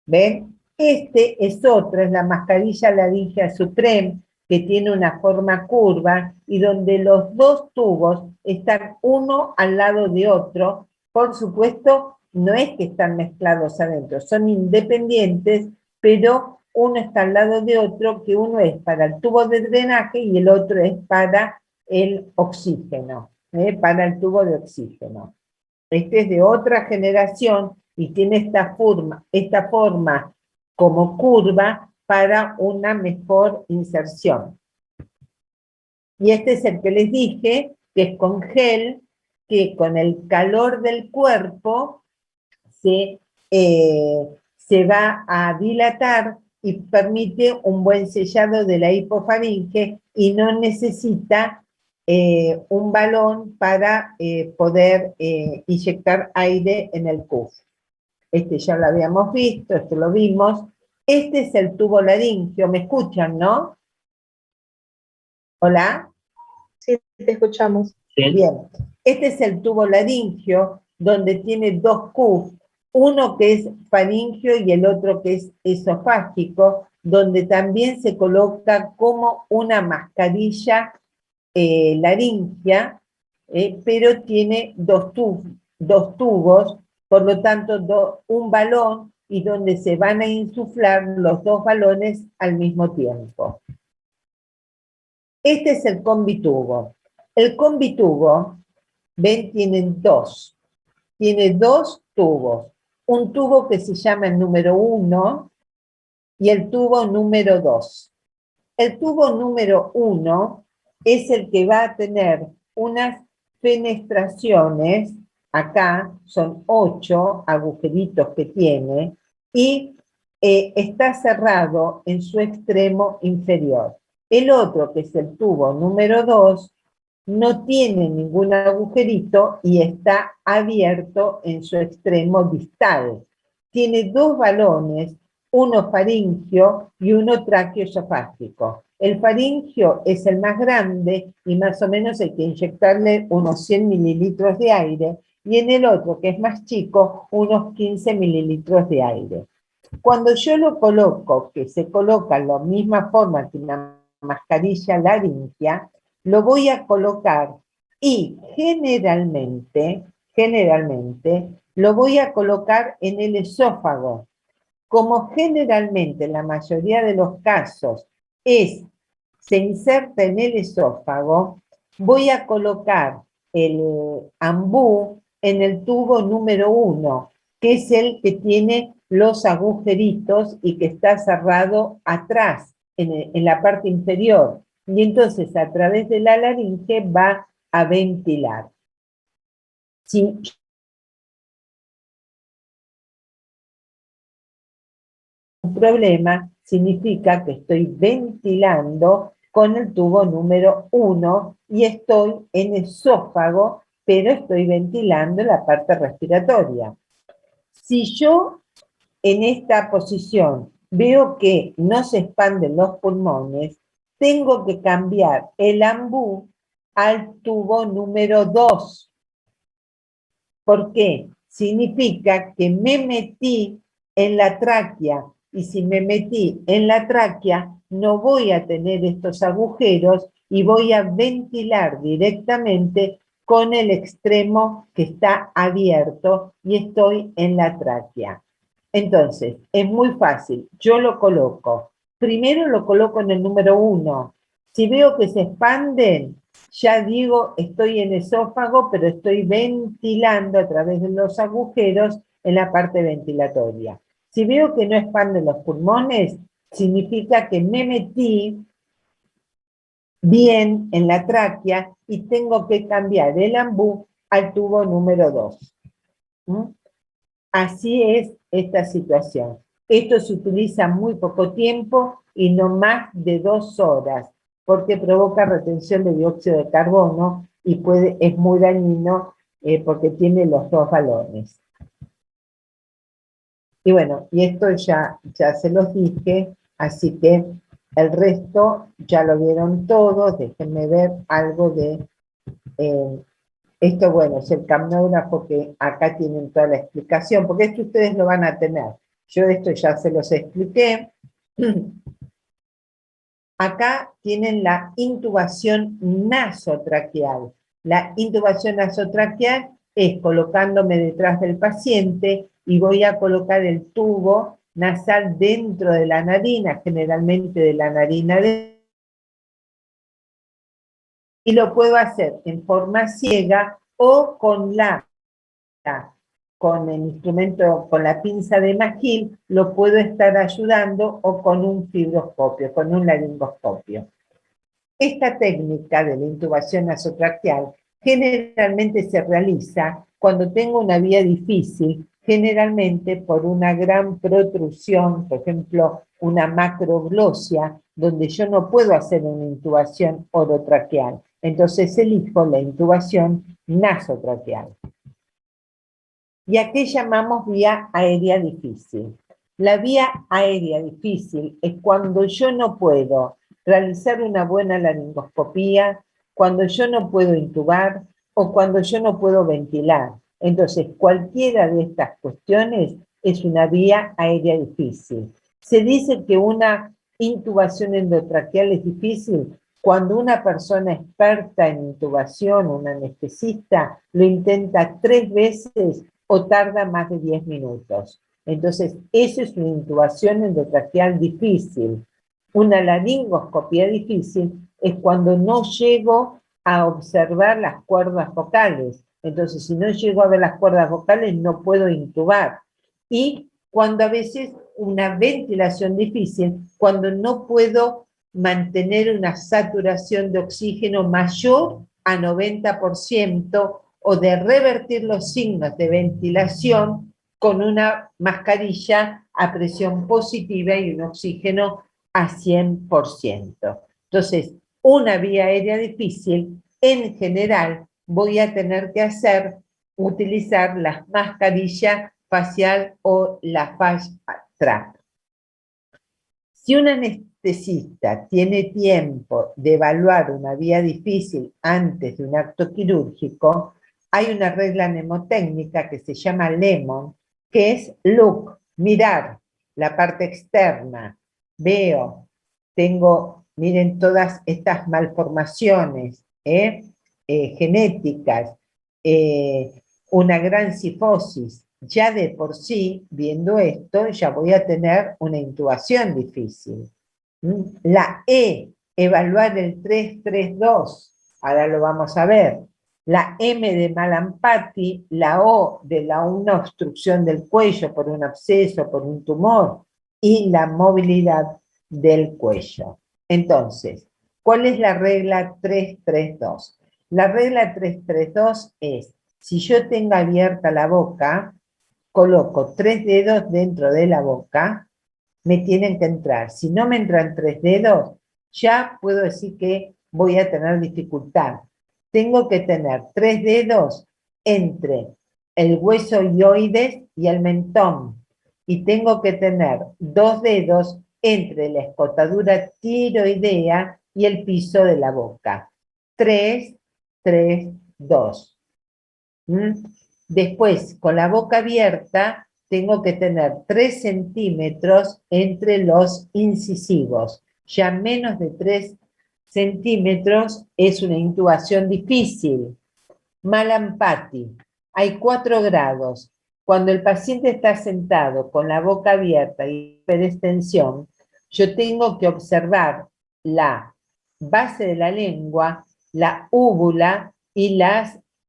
¿Ven? Este es otro, es la mascarilla laringea Supreme, que tiene una forma curva y donde los dos tubos están uno al lado de otro. Por supuesto, no es que están mezclados adentro, son independientes, pero uno está al lado de otro, que uno es para el tubo de drenaje y el otro es para el oxígeno, para el tubo de oxígeno. Este es de otra generación y tiene esta forma como curva para una mejor inserción. Y este es el que les dije, que es con gel, que con el calor del cuerpo se va a dilatar y permite un buen sellado de la hipofaringe y no necesita un balón para poder inyectar aire en el CUF. Este ya lo habíamos visto, este lo vimos. Este es el tubo laringio, ¿me escuchan, no? ¿Hola? Sí, te escuchamos. Bien, este es el tubo laringio, donde tiene dos CUF, uno que es faringio y el otro que es esofágico, donde también se coloca como una mascarilla laringea, pero tiene dos tubos, por lo tanto un balón y donde se van a insuflar los dos balones al mismo tiempo. Este es el combitubo. El combitubo, ven, tiene dos tubos. Un tubo que se llama el número 1 y el tubo número 2. El tubo número 1 es el que va a tener unas fenestraciones, acá son 8 agujeritos que tiene, y está cerrado en su extremo inferior. El otro, que es el tubo número 2, no tiene ningún agujerito y está abierto en su extremo distal. Tiene dos balones, uno faringio y uno traqueoesofágico. El faringio es el más grande y más o menos hay que inyectarle unos 100 mililitros de aire, y en el otro, que es más chico, unos 15 mililitros de aire. Cuando yo lo coloco, que se coloca en la misma forma que una mascarilla laringea, lo voy a colocar y generalmente lo voy a colocar en el esófago. Como generalmente la mayoría de los casos se inserta en el esófago, voy a colocar el ambú en el tubo número 1, que es el que tiene los agujeritos y que está cerrado atrás, en la parte inferior. Y entonces a través de la laringe va a ventilar. Si un problema, significa que estoy ventilando con el tubo número 1 y estoy en esófago, pero estoy ventilando la parte respiratoria. Si yo en esta posición veo que no se expanden los pulmones, tengo que cambiar el ambú al tubo número 2. ¿Por qué? Significa que me metí en la tráquea, y si me metí en la tráquea no voy a tener estos agujeros y voy a ventilar directamente con el extremo que está abierto y estoy en la tráquea. Entonces, es muy fácil, yo lo coloco. Primero lo coloco en el número 1. Si veo que se expanden, ya digo, estoy en esófago, pero estoy ventilando a través de los agujeros en la parte ventilatoria. Si veo que no expanden los pulmones, significa que me metí bien en la tráquea y tengo que cambiar el ambú al tubo número 2. Así es esta situación. Esto se utiliza muy poco tiempo y no más de 2 horas, porque provoca retención de dióxido de carbono y es muy dañino porque tiene los 2 balones. Y bueno, y esto ya se los dije, así que el resto ya lo vieron todos. Déjenme ver algo de... esto, bueno, es el camnógrafo, que acá tienen toda la explicación, porque esto ustedes lo van a tener. Yo esto ya se los expliqué. Acá tienen la intubación nasotraqueal. La intubación nasotraqueal es colocándome detrás del paciente y voy a colocar el tubo nasal dentro de la narina, generalmente de la narina y lo puedo hacer en forma ciega o con con el instrumento, con la pinza de Magil, lo puedo estar ayudando, o con un fibroscopio, con un laringoscopio. Esta técnica de la intubación nasotraqueal generalmente se realiza cuando tengo una vía difícil, generalmente por una gran protrusión, por ejemplo, una macroglosia, donde yo no puedo hacer una intubación orotraqueal. Entonces elijo la intubación nasotraqueal. ¿Y a qué llamamos vía aérea difícil? La vía aérea difícil es cuando yo no puedo realizar una buena laringoscopía, cuando yo no puedo intubar o cuando yo no puedo ventilar. Entonces, cualquiera de estas cuestiones es una vía aérea difícil. Se dice que una intubación endotraqueal es difícil cuando una persona experta en intubación, un anestesista, lo intenta 3 veces o tarda más de 10 minutos. Entonces, eso es una intubación endotraqueal difícil. Una laringoscopía difícil es cuando no llego a observar las cuerdas vocales. Entonces, si no llego a ver las cuerdas vocales, no puedo intubar. Y cuando a veces una ventilación difícil, cuando no puedo mantener una saturación de oxígeno mayor a 90%, o de revertir los signos de ventilación con una mascarilla a presión positiva y un oxígeno a 100%. Entonces, una vía aérea difícil, en general, voy a tener que utilizar la mascarilla facial o la face trap. Si un anestesista tiene tiempo de evaluar una vía difícil antes de un acto quirúrgico, hay una regla mnemotécnica que se llama Lemon, que es look, mirar la parte externa. Veo, miren todas estas malformaciones genéticas, una gran cifosis. Ya de por sí, viendo esto, ya voy a tener una intubación difícil. La E, evaluar el 332, ahora lo vamos a ver. La M de Malampati, la O de una obstrucción del cuello por un absceso, por un tumor, y la movilidad del cuello. Entonces, ¿cuál es la regla 332? La regla 332 es, si yo tengo abierta la boca, coloco 3 dedos dentro de la boca, me tienen que entrar. Si no me entran 3 dedos, ya puedo decir que voy a tener dificultad. Tengo que tener 3 dedos entre el hueso hioides y el mentón. Y tengo que tener 2 dedos entre la escotadura tiroidea y el piso de la boca. 3, 3, 2. Después, con la boca abierta, tengo que tener 3 centímetros entre los incisivos. Ya menos de 3 centímetros es una intubación difícil. Malampati, hay 4 grados. Cuando el paciente está sentado con la boca abierta y hiperextensión, yo tengo que observar la base de la lengua, la úvula y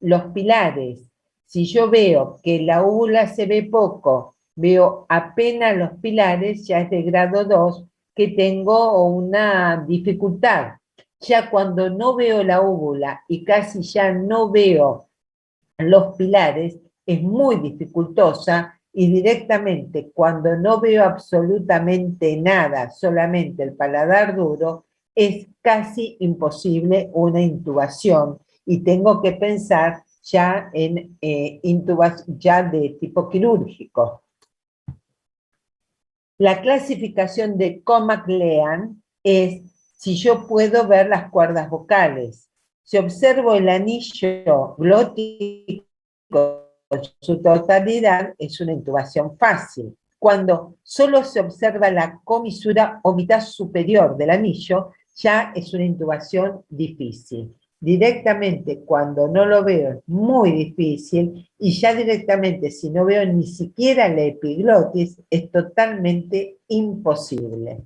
los pilares. Si yo veo que la úvula se ve poco, veo apenas los pilares, ya es de grado 2, que tengo una dificultad. Ya cuando no veo la úvula y casi ya no veo los pilares, es muy dificultosa y directamente cuando no veo absolutamente nada, solamente el paladar duro, es casi imposible una intubación y tengo que pensar ya en intubación ya de tipo quirúrgico. La clasificación de Comac-Lean es si yo puedo ver las cuerdas vocales. Si observo el anillo glótico en su totalidad, es una intubación fácil. Cuando solo se observa la comisura o mitad superior del anillo, ya es una intubación difícil. Directamente, cuando no lo veo, es muy difícil, y ya directamente, si no veo ni siquiera la epiglotis, es totalmente imposible.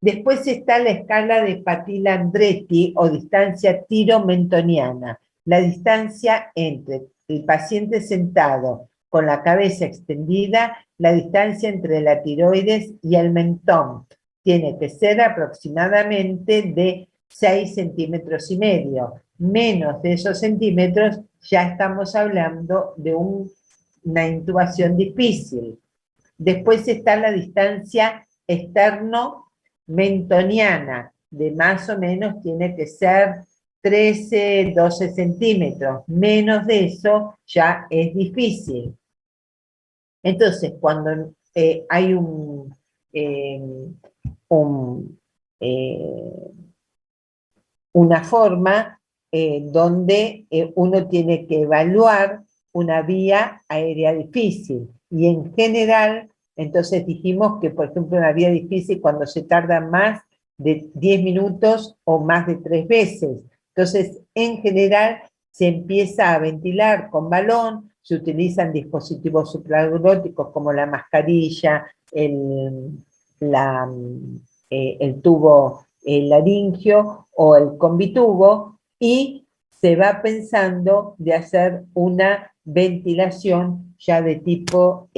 Después está la escala de Patila-Andretti o distancia tiromentoniana, la distancia entre el paciente sentado con la cabeza extendida, la distancia entre la tiroides y el mentón. Tiene que ser aproximadamente de 6,5 centímetros. Menos de esos centímetros ya estamos hablando de una intubación difícil. Después está la distancia externo-mentoniana, de más o menos tiene que ser 13, 12 centímetros. Menos de eso ya es difícil. Entonces, cuando hay una forma donde uno tiene que evaluar una vía aérea difícil. Y en general, entonces dijimos que, por ejemplo, una vía difícil cuando se tarda más de 10 minutos o más de 3 veces. Entonces, en general, se empieza a ventilar con balón, se utilizan dispositivos supraglóticos como la mascarilla, el tubo laringio o el combitubo, y se va pensando de hacer una ventilación ya de tipo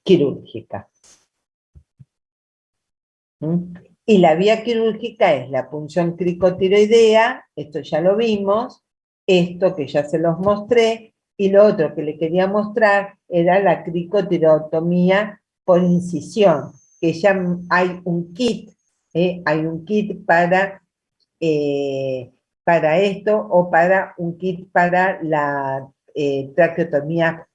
quirúrgica. Y la vía quirúrgica es la punción cricotiroidea, esto ya lo vimos, esto que ya se los mostré, y lo otro que le quería mostrar era la cricotirotomía por incisión, que ya hay un kit para esto, o para un kit para la traqueotomía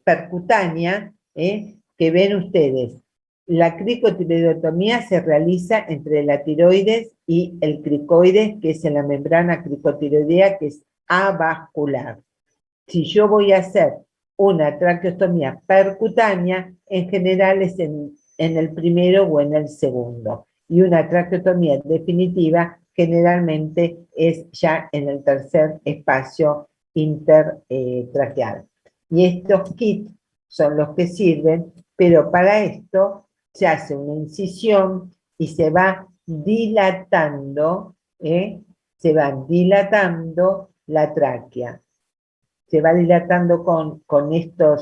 percutánea, que ven ustedes. La cricotiroidectomía se realiza entre la tiroides y el cricoides, que es en la membrana cricotiroidea, que es avascular. Si yo voy a hacer una traqueostomía percutánea, en general es en el primero o en el segundo. Y una traqueotomía definitiva generalmente es ya en el tercer espacio intertraqueal. Y estos kits son los que sirven, pero para esto se hace una incisión y se va dilatando, la tráquea. Se va dilatando con esta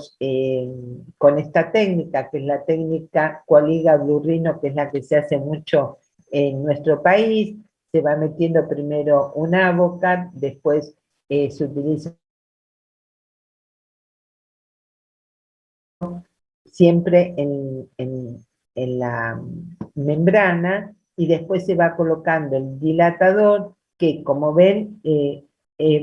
técnica, que es la técnica Qualiga-Blurrino, que es la que se hace mucho en nuestro país. Se va metiendo primero un Avocat, después se utiliza siempre en la membrana, y después se va colocando el dilatador, que como ven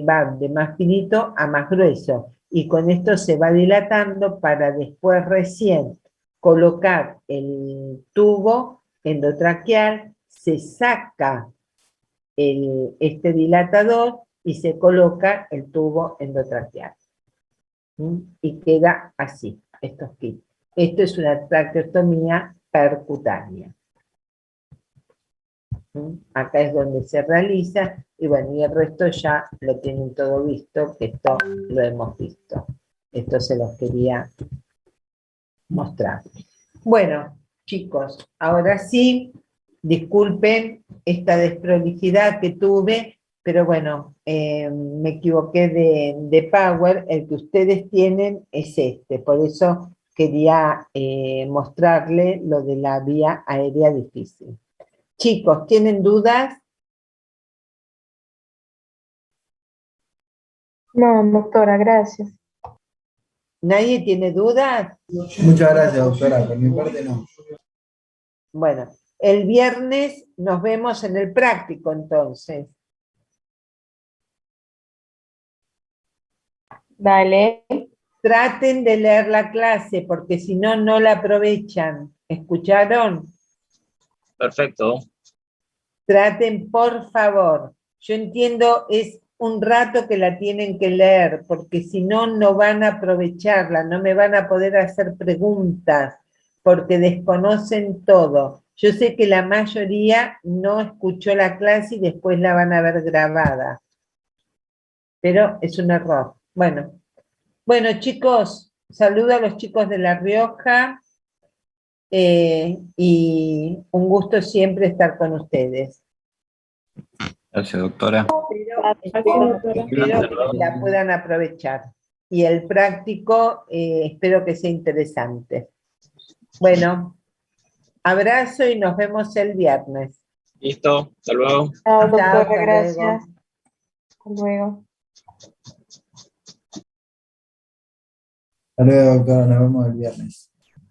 va de más finito a más grueso, y con esto se va dilatando para después recién colocar el tubo endotraqueal, se saca este dilatador y se coloca el tubo endotraqueal. Y queda así, estos kits. Esto es una traqueostomía percutánea. Acá es donde se realiza, y bueno, y el resto ya lo tienen todo visto, que esto lo hemos visto. Esto se los quería mostrar. Bueno, chicos, ahora sí, disculpen esta desprolijidad que tuve, pero bueno, me equivoqué de Power. El que ustedes tienen es este, por eso quería mostrarle lo de la vía aérea difícil. Chicos, ¿tienen dudas? No, doctora, gracias. ¿Nadie tiene dudas? Muchas gracias, doctora. Por mi parte, no. Bueno, el viernes nos vemos en el práctico entonces. Dale. Traten de leer la clase porque si no, no la aprovechan. ¿Escucharon? Perfecto. Traten, por favor. Yo entiendo, es un rato que la tienen que leer, porque si no, no van a aprovecharla, no me van a poder hacer preguntas, porque desconocen todo. Yo sé que la mayoría no escuchó la clase y después la van a ver grabada. Pero es un error. Bueno, chicos, saludo a los chicos de La Rioja y un gusto siempre estar con ustedes. Gracias, doctora. Espero que la puedan aprovechar. Y el práctico espero que sea interesante. Bueno, abrazo y nos vemos el viernes. Listo. Hasta luego. Chao, Chao, doctora, hasta gracias. luego. Hasta luego. Hasta luego, doctora. Nos vemos el viernes.